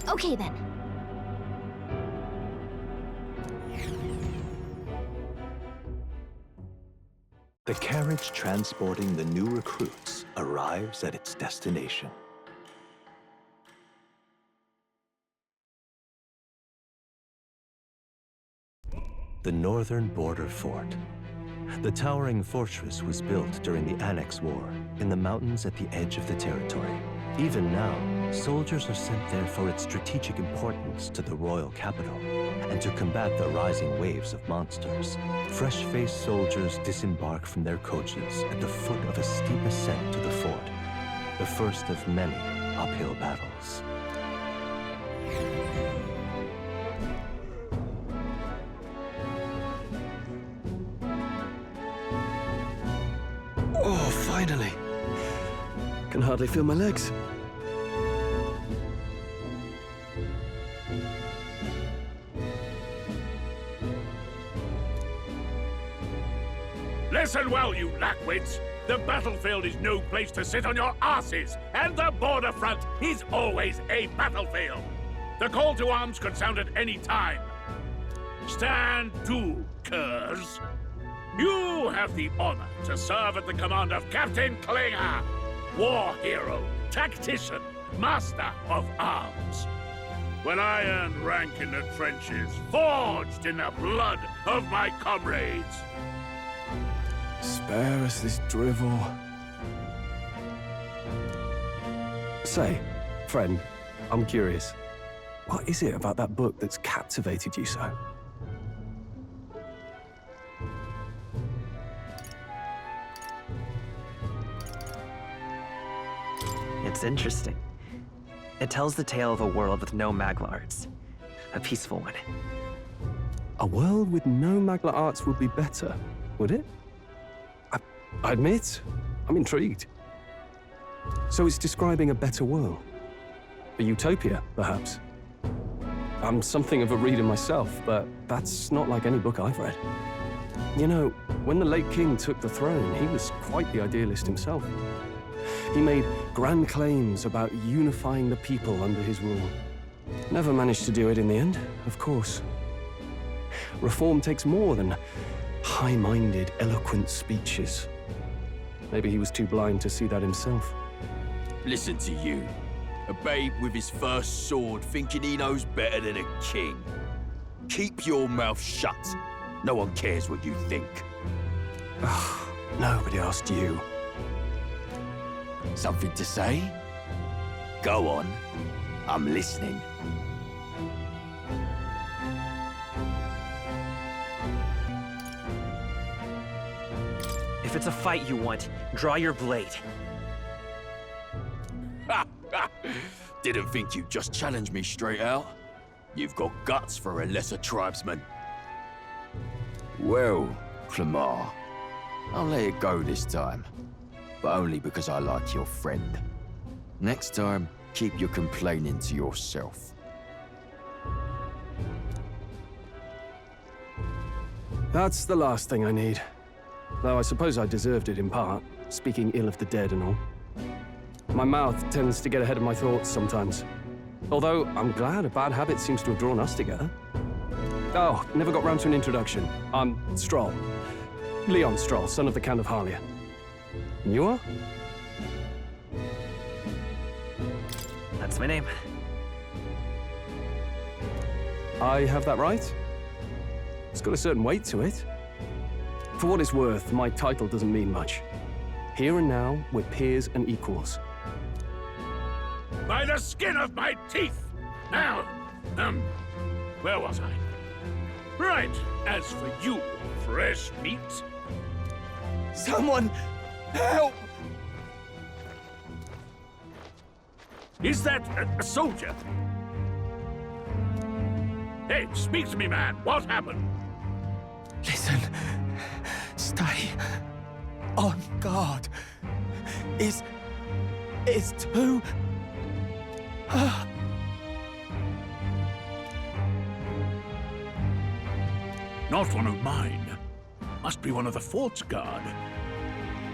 Okay then. The carriage transporting the new recruits arrives at its destination. The northern border fort. The towering fortress was built during the Annex War in the mountains at the edge of the territory. Even now, soldiers are sent there for its strategic importance to the royal capital and to combat the rising waves of monsters. Fresh-faced soldiers disembark from their coaches at the foot of a steep ascent to the fort, the first of many uphill battles. Finally. Can hardly feel my legs. Listen well, you lackwits. The battlefield is no place to sit on your asses, and the border front is always a battlefield. The call to arms could sound at any time. Stand to, curs. You have the honor to serve at the command of Captain Klinger, war hero, tactician, master of arms. When I earned rank in the trenches, forged in the blood of my comrades. Spare us this drivel. Say, friend, I'm curious. What is it about that book that's captivated you so? It's interesting. It tells the tale of a world with no Magla arts. A peaceful one. A world with no Magla arts would be better, would it? I admit, I'm intrigued. So it's describing a better world. A utopia, perhaps. I'm something of a reader myself, but that's not like any book I've read. You know, when the late king took the throne, he was quite the idealist himself. He made grand claims about unifying the people under his rule. Never managed to do it in the end, of course. Reform takes more than high-minded, eloquent speeches. Maybe he was too blind to see that himself. Listen to you. A babe with his first sword thinking he knows better than a king. Keep your mouth shut. No one cares what you think. Nobody asked you. Something to say? Go on. I'm listening. If it's a fight you want, draw your blade. Didn't think you'd just challenge me straight out. You've got guts for a lesser tribesman. Well, Clemar, I'll let it go this time. But only because I like your friend. Next time, keep your complaining to yourself. That's the last thing I need. Though I suppose I deserved it in part, speaking ill of the dead and all. My mouth tends to get ahead of my thoughts sometimes. Although, I'm glad a bad habit seems to have drawn us together. Oh, never got round to an introduction. I'm Stroll. Leon Stroll, son of the Count of Harlia. And you are? That's my name. I have that right? It's got a certain weight to it. For what it's worth, my title doesn't mean much. Here and now, we're peers and equals. By the skin of my teeth! Now, where was I? Right, as for you, fresh meat... Someone, help! Is that a soldier? Hey, speak to me, man. What happened? Listen. Stay on guard. It's too... Not one of mine. Must be one of the fort's guard.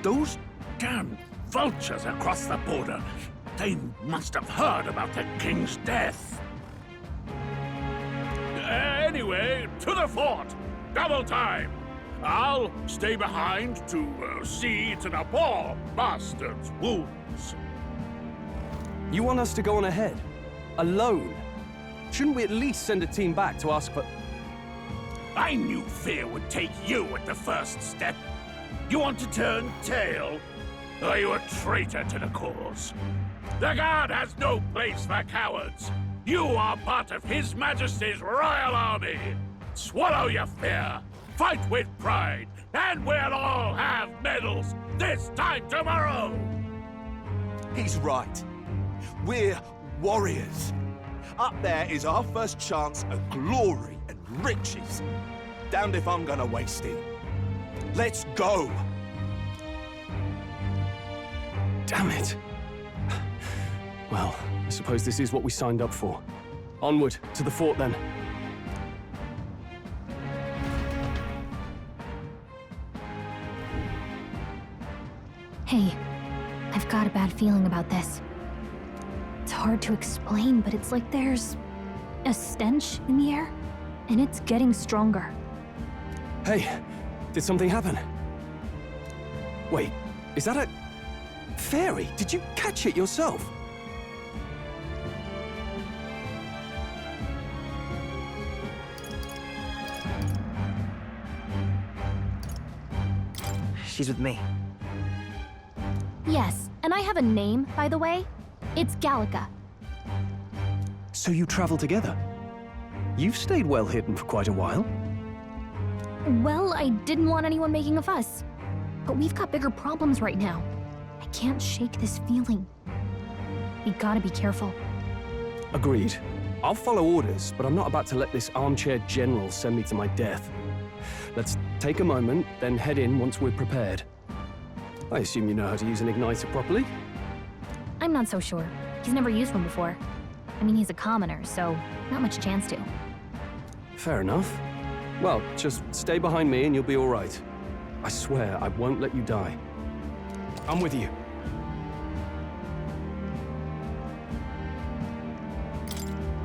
Those damn vultures across the border. They must have heard about the king's death. Anyway, to the fort. Double time. I'll stay behind to see to the poor bastard's wounds. You want us to go on ahead? Alone? Shouldn't we at least send a team back to ask for... I knew fear would take you at the first step. You want to turn tail? Are you a traitor to the cause? The Guard has no place for cowards. You are part of His Majesty's Royal Army. Swallow your fear. Fight with pride. And we'll all have medals this time tomorrow. He's right. We're warriors. Up there is our first chance at glory and riches. Damned if I'm gonna waste it. Let's go! Damn it. Well, I suppose this is what we signed up for. Onward, to the fort then. Hey, I've got a bad feeling about this. It's hard to explain, but it's like there's a stench in the air, and it's getting stronger. Hey, did something happen? Wait, is that a fairy? Did you catch it yourself? She's with me. Yes, and I have a name, by the way. It's Gallica. So you travel together? You've stayed well hidden for quite a while. Well, I didn't want anyone making a fuss. But we've got bigger problems right now. I can't shake this feeling. We gotta be careful. Agreed. I'll follow orders, but I'm not about to let this armchair general send me to my death. Let's take a moment, then head in once we're prepared. I assume you know how to use an igniter properly? I'm not so sure. He's never used one before. I mean, he's a commoner, so not much chance to. Fair enough. Well, just stay behind me and you'll be all right. I swear I won't let you die. I'm with you.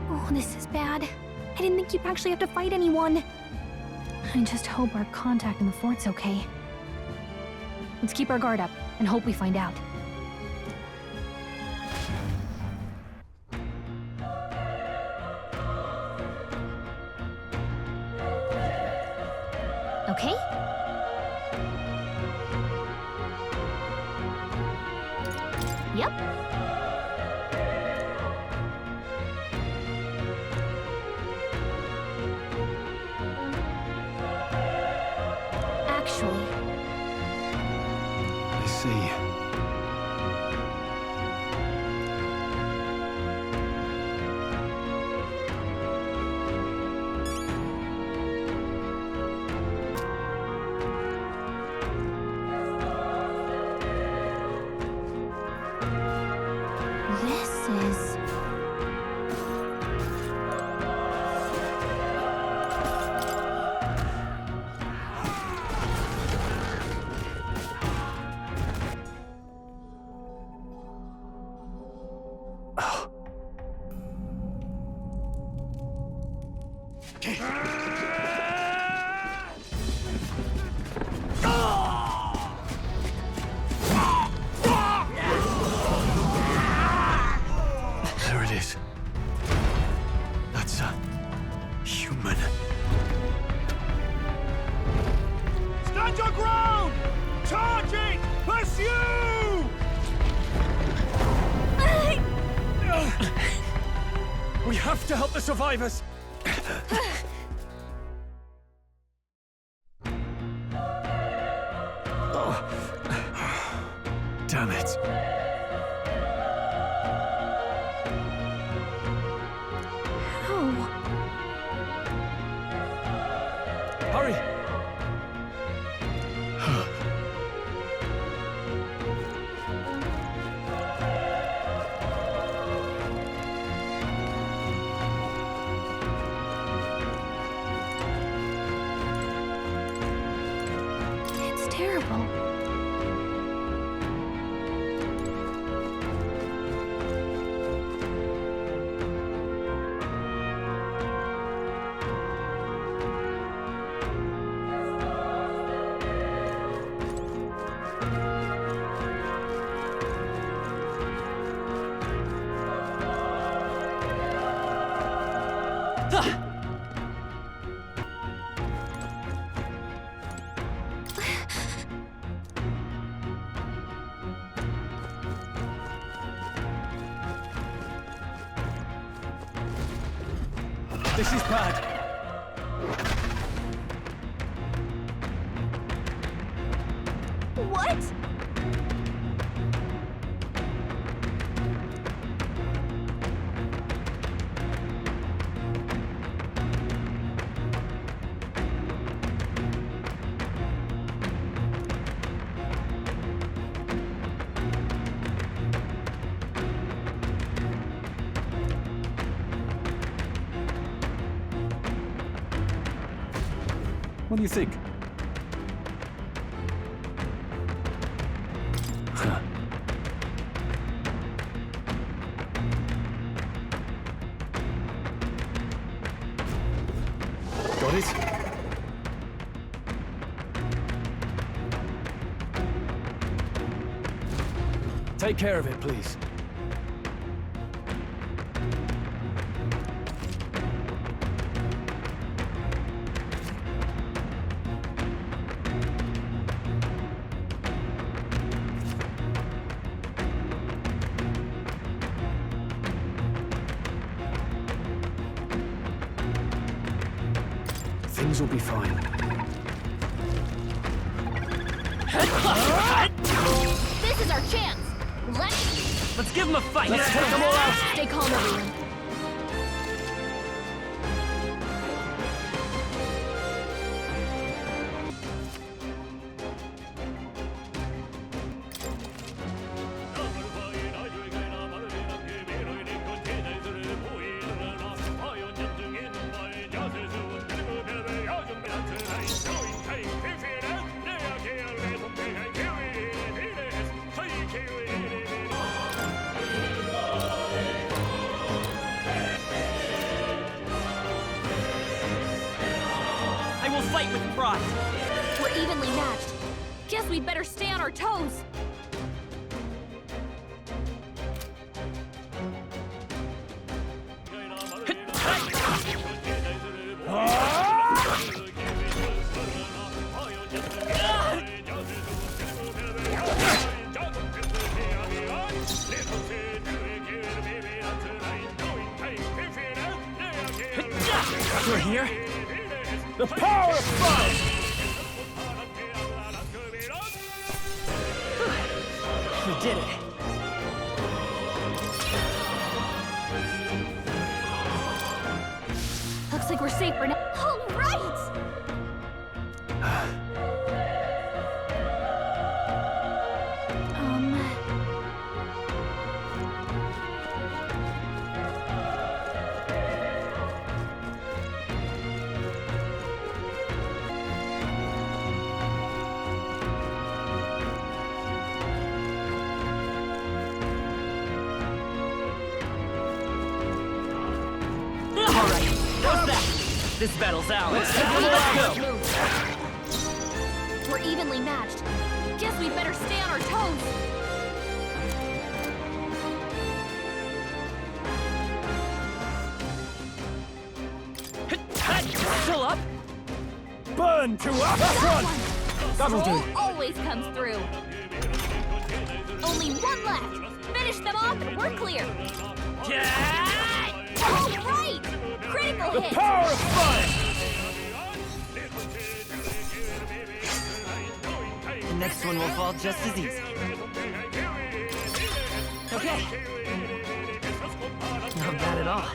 Oh, this is bad. I didn't think you'd actually have to fight anyone. I just hope our contact in the fort's okay. Let's keep our guard up and hope we find out. Okay? Yep. Actually, I see. this is... There it is. That's a human. Stand your ground! Charging! Pursue! We have to help the survivors! Damn it. Hurry! It's terrible. This is bad. What? What do you think? Huh. Got it? Take care of it, please. Things will be fine. This is our chance! Let's give them a fight! Let's take them all out! Stay calm, everyone. Fight with pride. We're evenly matched. Guess we'd better stay on our toes. We're here? The power of fun! We did it. Looks like we're safe for now. All right! This battle's ours. Let's go. We're evenly matched. Guess we'd better stay on our toes. Still up? Burn to us! Front! That'll do. Always comes through. Only one left. Finish them off and we're clear. All right! Critical hit! The power of fun! The next one will fall just as easy. Okay. Not bad at all.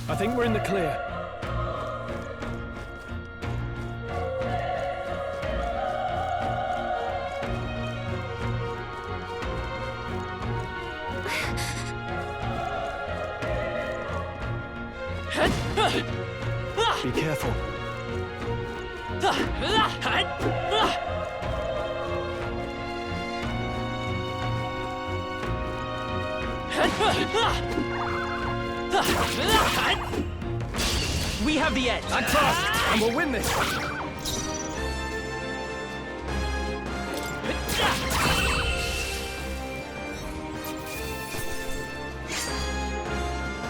I think we're in the clear. Be careful. We have the edge. I trust, and we'll win this.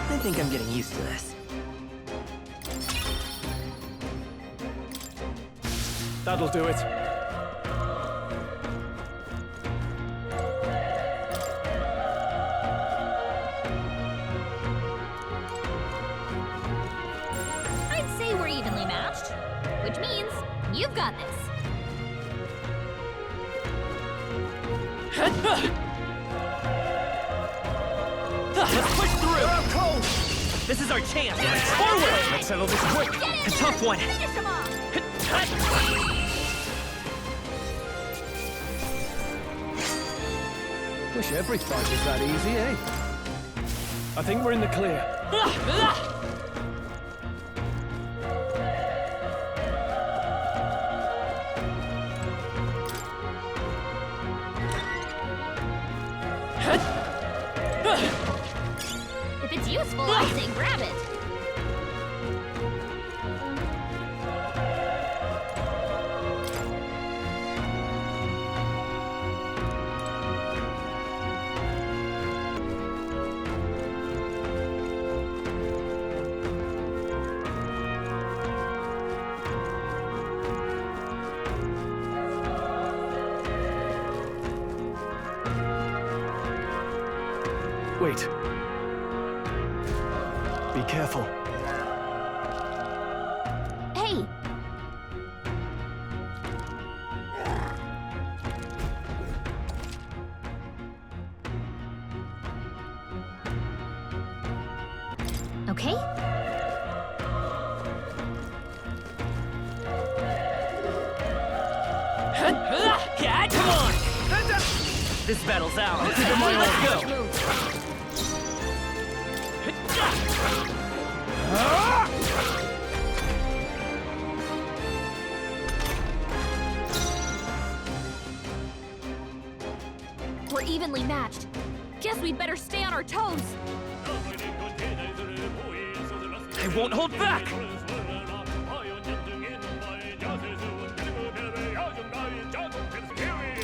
I think I'm getting used to this. That'll do it. I'd say we're evenly matched, which means you've got this. Let's push through! This is our chance! Forward! Let's settle this quick! A tough one! Wish every fight was that easy, eh? I think we're in the clear. If it's useful, I say grab it. Wait. Be careful. Hey! Okay? Come on! This battle's ours. Let's go! We're evenly matched. Guess we'd better stay on our toes. I won't hold back!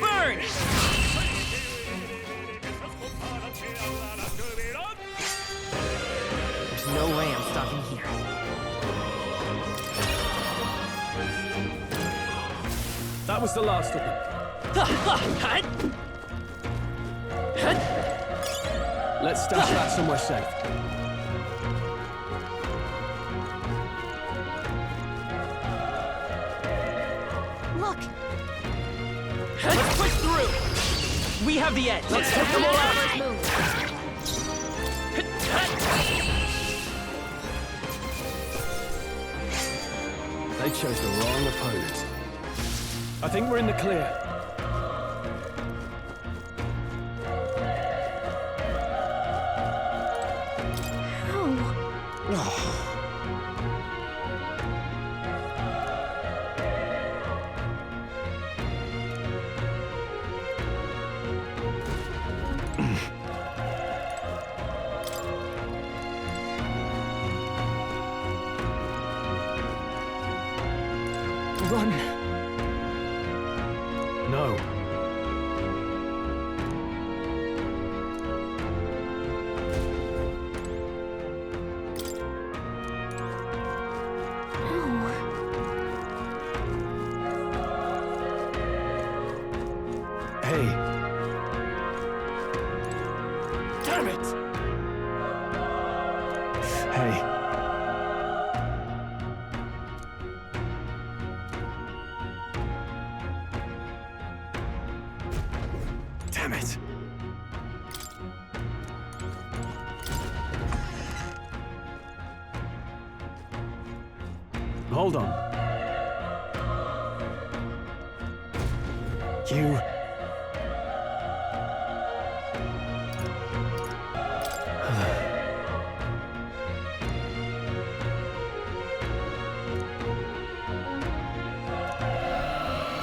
Burn! There's no way I'm stopping here. That was the last of them. Let's stash that somewhere safe. Look! Let's push through! We have the edge! Let's take them all out! They chose the wrong opponent. I think we're in the clear. Run! No. Hey. Damn it! Hey. Damn it. Hold on. You...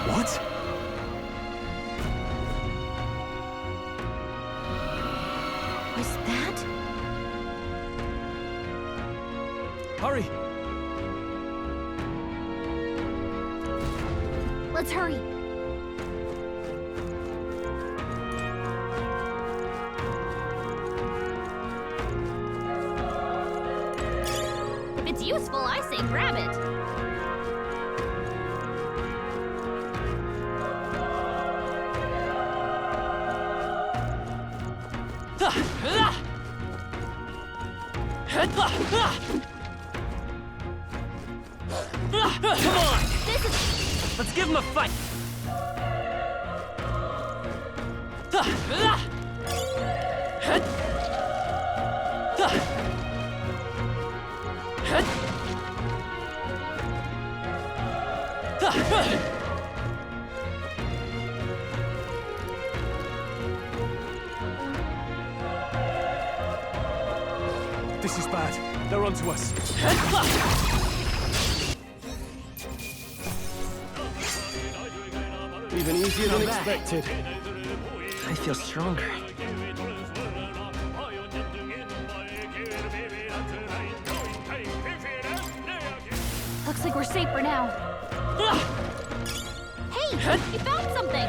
What? Was that? Hurry! Let's hurry. If it's useful, I say grab it. Come on! Let's give him a fight! This is bad. They're onto us. Even easier than expected. I feel stronger. Looks like we're safe for now. Hey, you found something!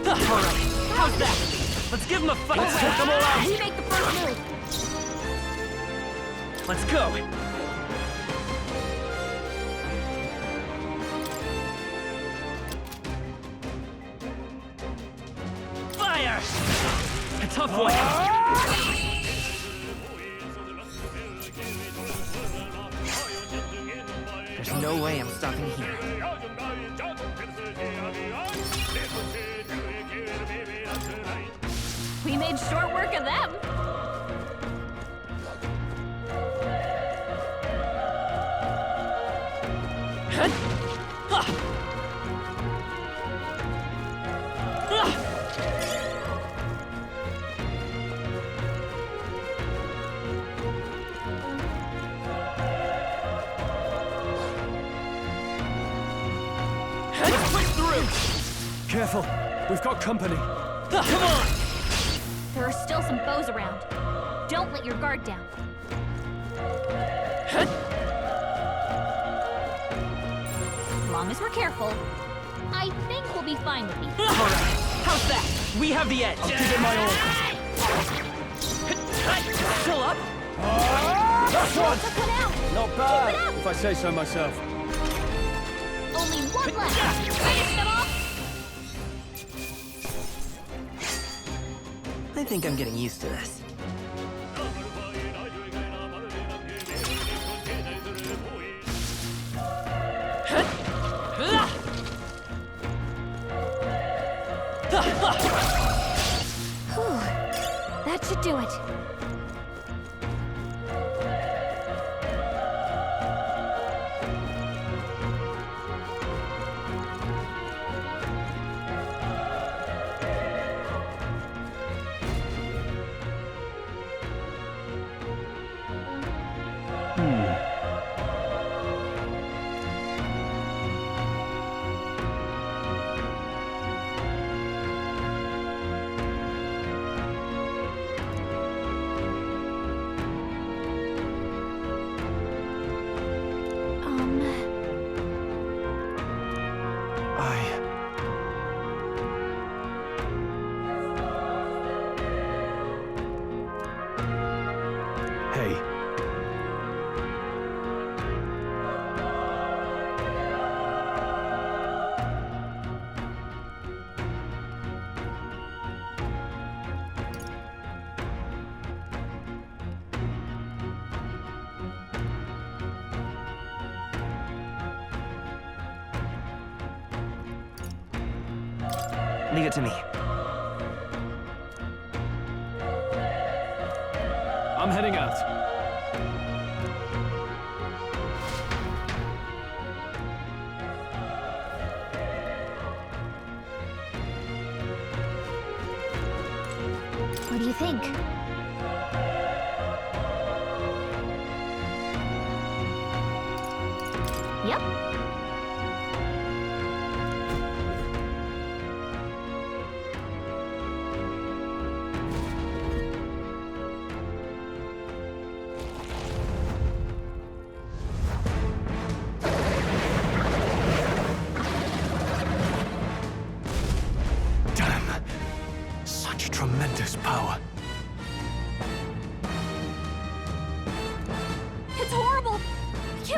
All right, how's that? Let's give him a fight. Let's take them all out. We make the first move. Let's go. Fire! A tough one. There's no way I'm stopping here. We made short work of them. Let's push through! Careful, we've got company. Come on! There are still some foes around. Don't let your guard down. As long as we're careful, I think we'll be fine with these. All right, how's that? We have the edge. I'll give it my all. Still up? That's one! Took one out. Not bad, if I say so myself. Only one left. Finish them off. I think I'm getting used to this. Whew. That should do it. Hey. Leave it to me. I'm heading out. What do you think? Yep. Damn! Such tremendous power.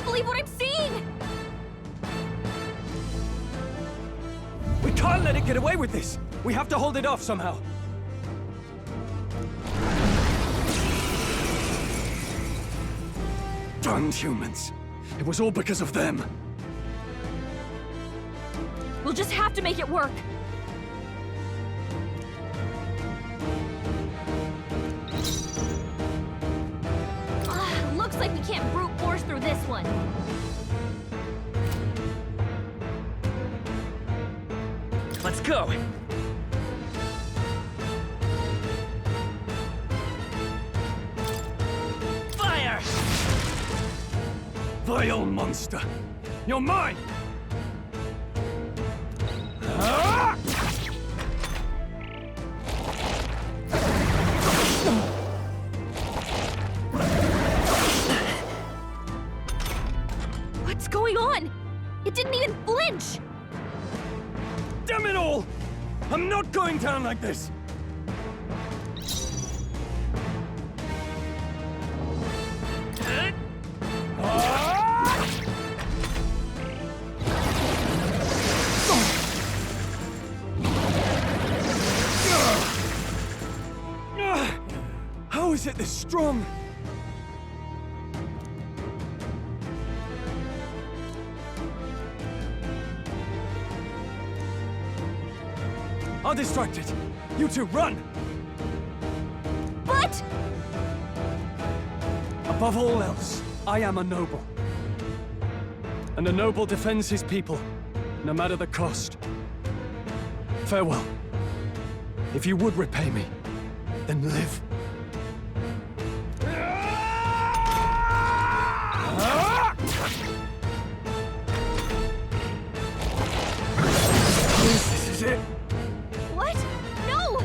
can't believe what I'm seeing! We can't let it get away with this! We have to hold it off somehow. Damned humans. It was all because of them. We'll just have to make it work. Looks like we can't brute force through this one. Let's go! Fire! Vile monster. You're mine! What's going on? It didn't even flinch! Damn it all! I'm not going down like this! How is it this strong? I'll distract it. You two, run! But... Above all else, I am a noble. And a noble defends his people, no matter the cost. Farewell. If you would repay me, then live. This is it. What? No!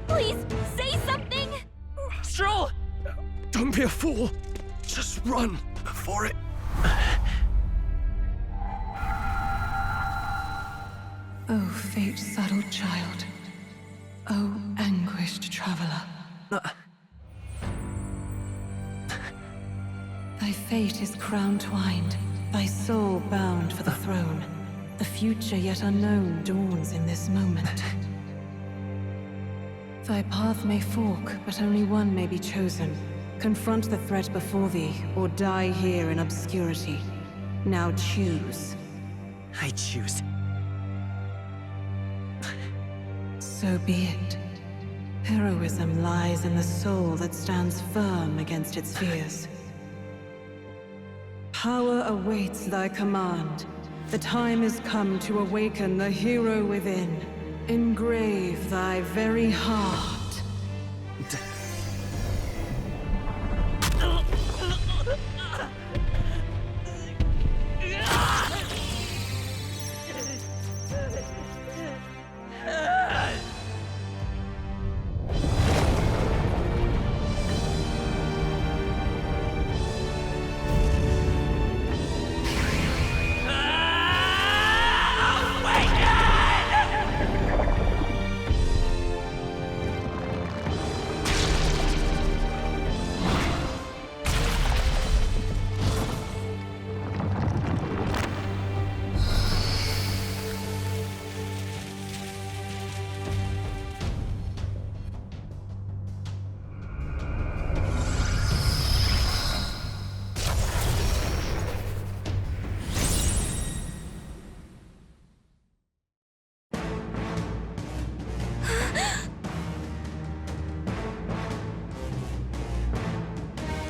Please, say something! Stroll! Don't be a fool. Just run before it... Oh, fate-saddled child. Oh, anguished traveler. Thy fate is crown-twined, thy soul bound for the throne. The future yet unknown dawns in this moment. Thy path may fork, but only one may be chosen. Confront the threat before thee, or die here in obscurity. Now choose. I choose. So be it. Heroism lies in the soul that stands firm against its fears. Power awaits thy command. The time is come to awaken the hero within. Engrave thy very heart.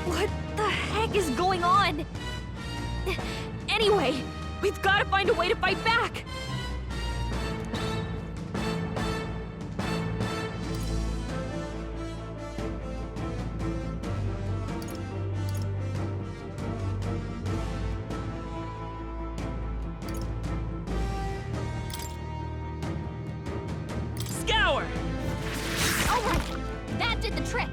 What the heck is going on? Anyway, we've got to find a way to fight back! Scour! Alright, that did the trick!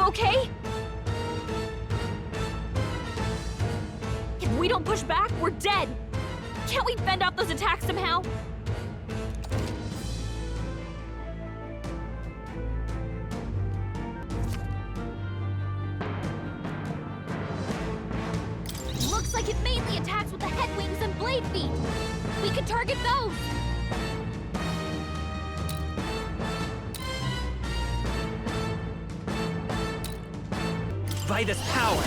okay? If we don't push back, we're dead. Can't we fend off those attacks somehow? Looks like it mainly attacks with the head wings and blade feet. We could target those. By this power.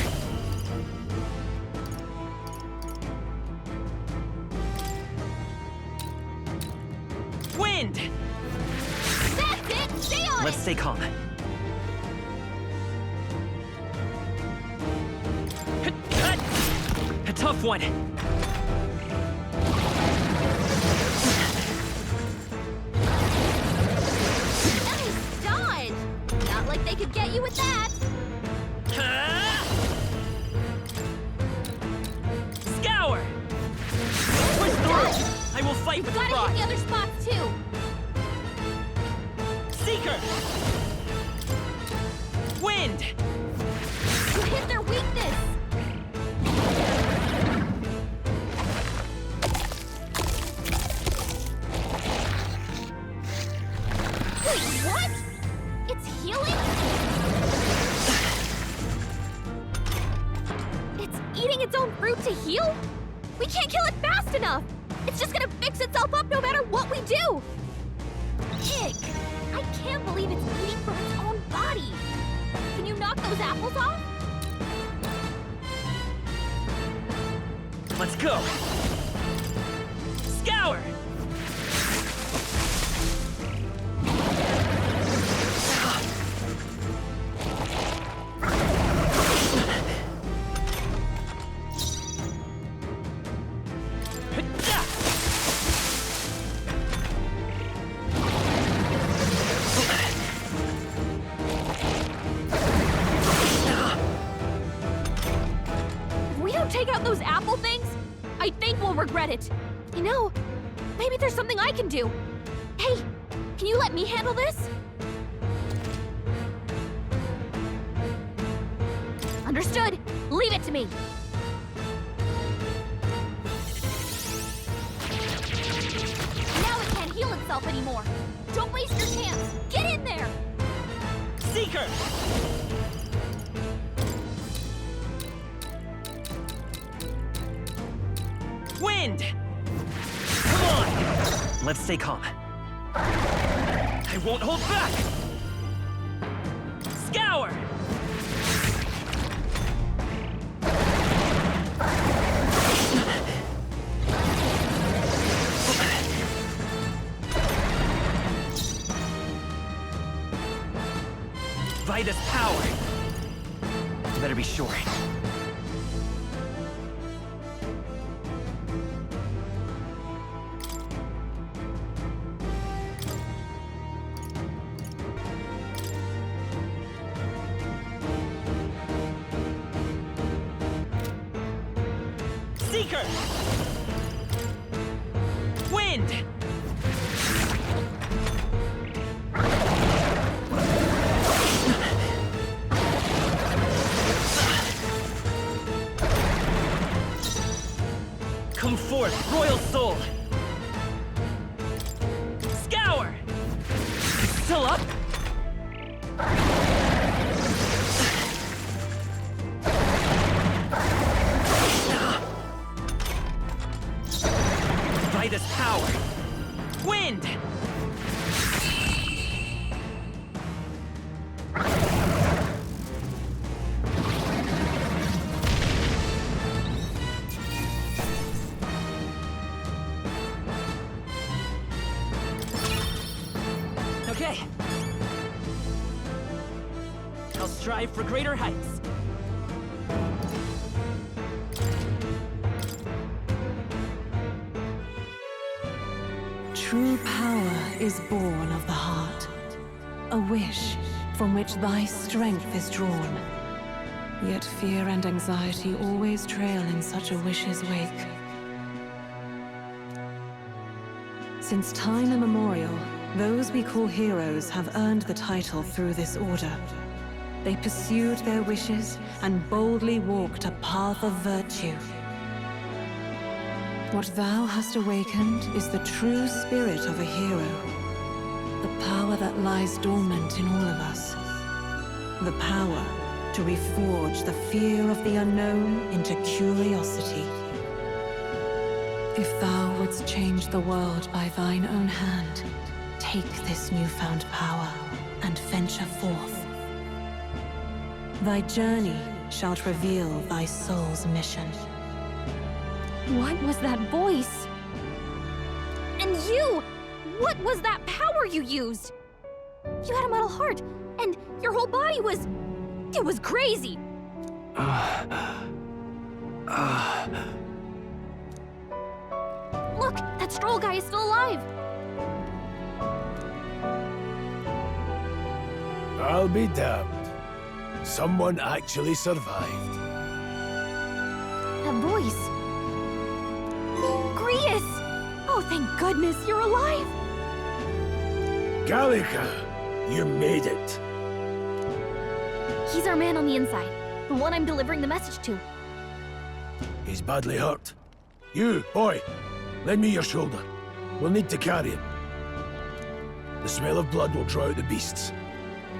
Wind! That's it! Stay on Let's stay calm. A tough one. Nice dodge! Not like they could get you with that. Scour! Push through! I will fight with Gotta pride. hit the other spots too. Seeker! Wind! You hit their weakness. Wait, what? It's healing? It's eating its own fruit to heal? We can't kill it fast enough! It's just gonna fix itself up no matter what we do! Ick! I can't believe it's eating from its own body! Can you knock those apples off? Let's go! Scour! If we don't take out those apple things, I think we'll regret it. You know, maybe there's something I can do. Hey, can you let me handle this? Understood. Leave it to me. Now it can't heal itself anymore. Don't waste your chance. Get in there. Seeker! Wind! Come on! Let's stay calm. I won't hold back! Scour! By this power! You better be sure. Seeker! Wind! Come forth, Royal Soul! Scour! Still up? By this power! Wind! Okay. I'll strive for greater heights. True power is born of the heart, a wish from which thy strength is drawn. Yet fear and anxiety always trail in such a wish's wake. Since time immemorial, those we call heroes have earned the title through this order. They pursued their wishes and boldly walked a path of virtue. What thou hast awakened is the true spirit of a hero. The power that lies dormant in all of us. The power to reforge the fear of the unknown into curiosity. If thou wouldst change the world by thine own hand, take this newfound power and venture forth. Thy journey shalt reveal thy soul's mission. What was that voice? And you! What was that power you used? You had a metal heart, and your whole body was... it was crazy! Look, that stroll guy is still alive! I'll be damned. Someone actually survived. That voice... Grius! Oh, thank goodness you're alive! Gallica, you made it. He's our man on the inside, the one I'm delivering the message to. He's badly hurt. You, boy, lend me your shoulder. We'll need to carry him. The smell of blood will draw out the beasts.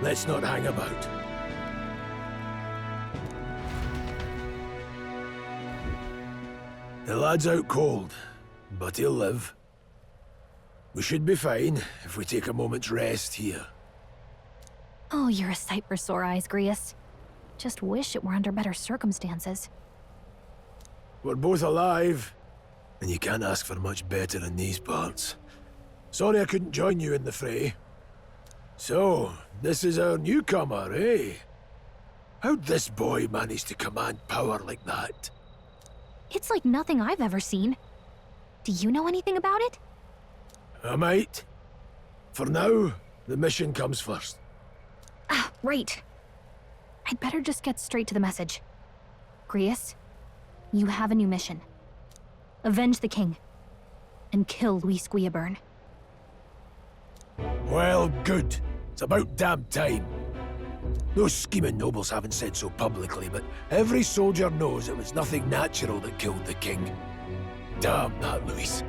Let's not hang about. The lad's out cold, but he'll live. We should be fine if we take a moment's rest here. Oh, you're a sight for sore eyes, Grius. Just wish it were under better circumstances. We're both alive, and you can't ask for much better in these parts. Sorry I couldn't join you in the fray. So, this is our newcomer, eh? How'd this boy manage to command power like that? It's like nothing I've ever seen. Do you know anything about it? I might. For now, the mission comes first. Ah, right. I'd better just get straight to the message. Grius, you have a new mission. Avenge the king. And kill Luis Guillaburn. Well, good. It's about damn time. Those scheming nobles haven't said so publicly, but every soldier knows it was nothing natural that killed the king. Damn that Luis.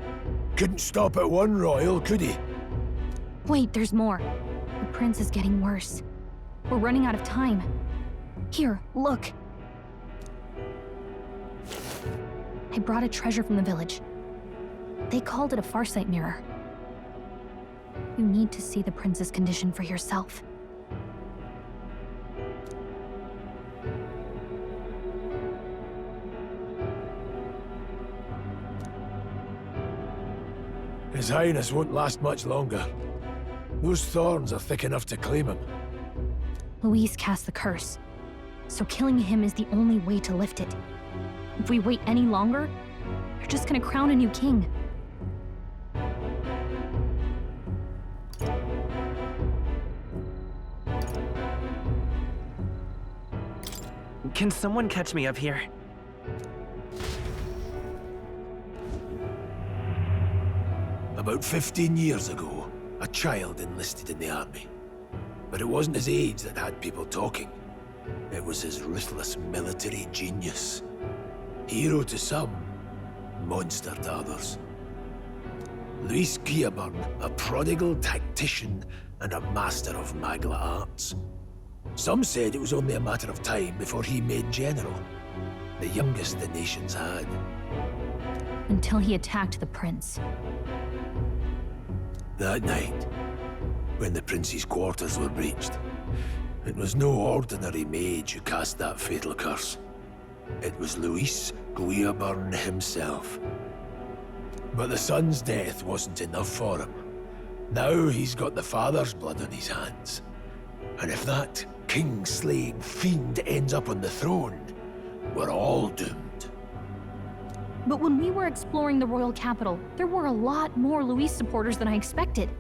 Couldn't stop at one royal, could he? Wait, there's more. The prince is getting worse. We're running out of time. Here, look. I brought a treasure from the village. They called it a farsight mirror. You need to see the prince's condition for yourself. His Highness won't last much longer. Those thorns are thick enough to claim him. Luis cast the curse, so killing him is the only way to lift it. If we wait any longer, you're just gonna crown a new king. Can someone catch me up here? About 15 years ago, a child enlisted in the army. But it wasn't his age that had people talking. It was his ruthless military genius. Hero to some, monster to others. Luis Guillaburn, a prodigal tactician and a master of magla arts. Some said it was only a matter of time before he made general, the youngest the nations had. Until he attacked the prince. That night, when the prince's quarters were breached, it was no ordinary mage who cast that fatal curse. It was Luis Guillaburn himself. But the son's death wasn't enough for him. Now he's got the father's blood on his hands. And if that king-slaying fiend ends up on the throne, we're all doomed. But when we were exploring the royal capital, there were a lot more Luis supporters than I expected.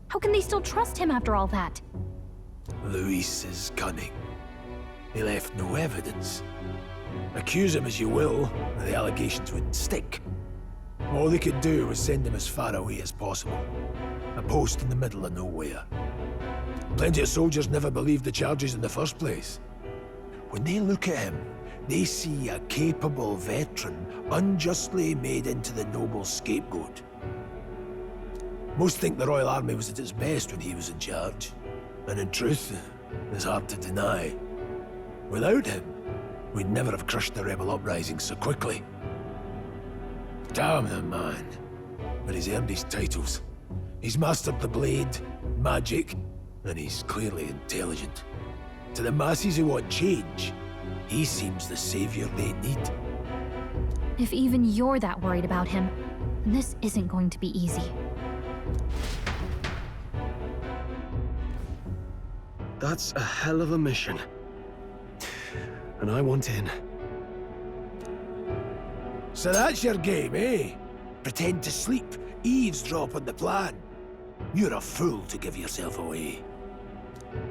How can they still trust him after all that? Luis is cunning. He left no evidence. Accuse him as you will, the allegations wouldn't stick. All they could do was send him as far away as possible. A post in the middle of nowhere. Plenty of soldiers never believed the charges in the first place. When they look at him, they see a capable veteran unjustly made into the noble scapegoat. Most think the Royal Army was at its best when he was in charge. And in truth, it's hard to deny. Without him, we'd never have crushed the rebel uprising so quickly. Damn the man. But he's earned his titles. He's mastered the blade, magic, and he's clearly intelligent. To the masses who want change, he seems the savior they need. If even you're that worried about him, then this isn't going to be easy. That's a hell of a mission. And I want in. So that's your game, eh? Pretend to sleep, eavesdrop on the plan. You're a fool to give yourself away.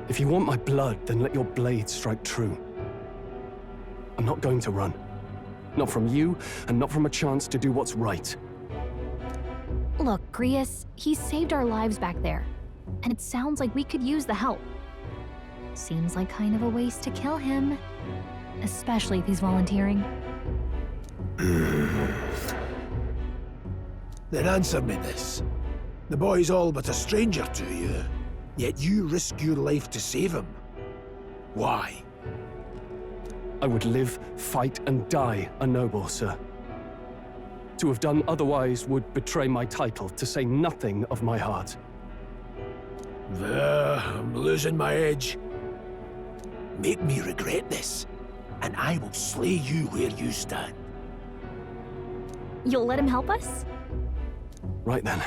If you want my blood, then let your blade strike true. I'm not going to run. Not from you, and not from a chance to do what's right. Look, Grius, he saved our lives back there. And it sounds like we could use the help. Seems like kind of a waste to kill him. Especially if he's volunteering. Then answer me this. The boy's all but a stranger to you, yet you risk your life to save him. Why? I would live, fight, and die a noble, sir. To have done otherwise would betray my title, to say nothing of my heart. I'm losing my edge. Make me regret this, and I will slay you where you stand. You'll let him help us? Right then.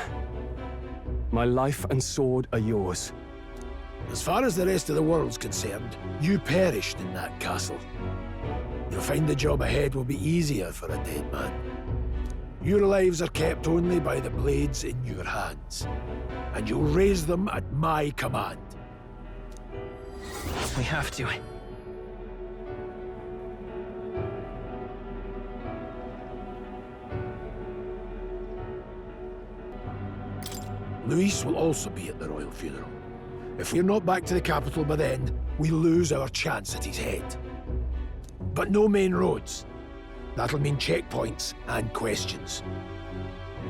My life and sword are yours. As far as the rest of the world's concerned, you perished in that castle. You'll find the job ahead will be easier for a dead man. Your lives are kept only by the blades in your hands, and you'll raise them at my command. We have to. Luis will also be at the royal funeral. If we're not back to the capital by then, we lose our chance at his head. But no main roads. That'll mean checkpoints and questions.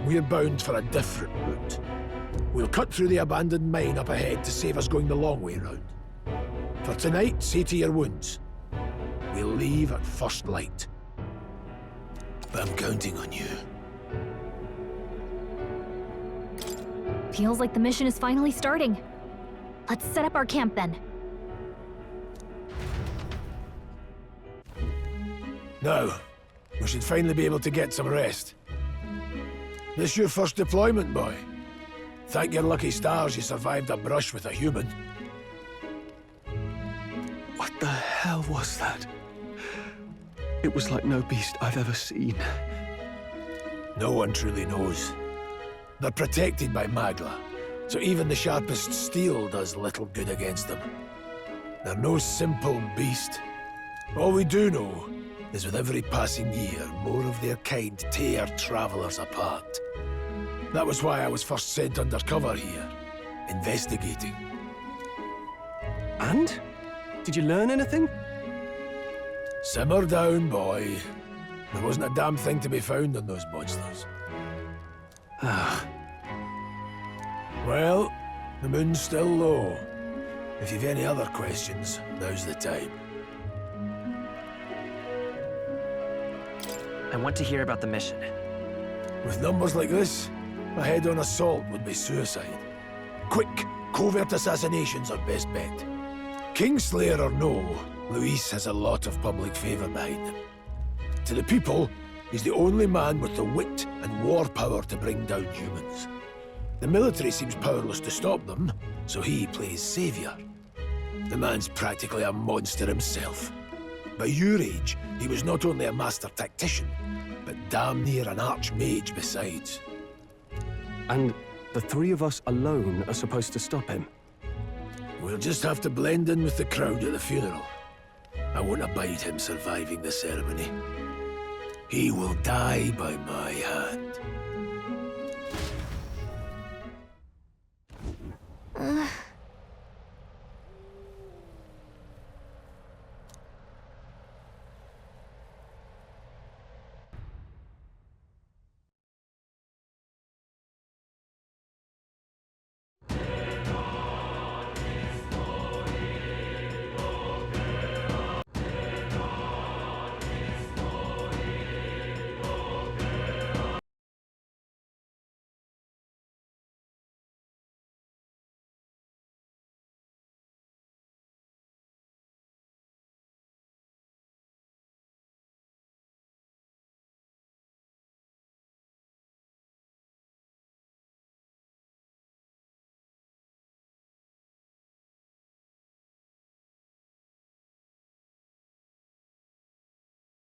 We're bound for a different route. We'll cut through the abandoned mine up ahead to save us going the long way round. For tonight, see to your wounds. We'll leave at first light. But I'm counting on you. Feels like the mission is finally starting. Let's set up our camp then. Now, we should finally be able to get some rest. This your first deployment, boy? Thank your lucky stars you survived a brush with a human. What the hell was that? It was like no beast I've ever seen. No one truly knows. They're protected by Magla, so even the sharpest steel does little good against them. They're no simple beast. All we do know is with every passing year, more of their kind tear travelers apart. That was why I was first sent undercover here, investigating. And? Did you learn anything? Simmer down, boy. There wasn't a damn thing to be found on those monsters. Well, the moon's still low. If you've any other questions, now's the time. I want to hear about the mission. With numbers like this, a head-on assault would be suicide. Quick, covert assassinations are best bet. Kingslayer or no, Luis has a lot of public favor behind him. To the people, he's the only man with the wit and war power to bring down humans. The military seems powerless to stop them, so he plays savior. The man's practically a monster himself. By your age, he was not only a master tactician, but damn near an archmage besides. And the three of us alone are supposed to stop him? We'll just have to blend in with the crowd at the funeral. I won't abide him surviving the ceremony. He will die by my hand.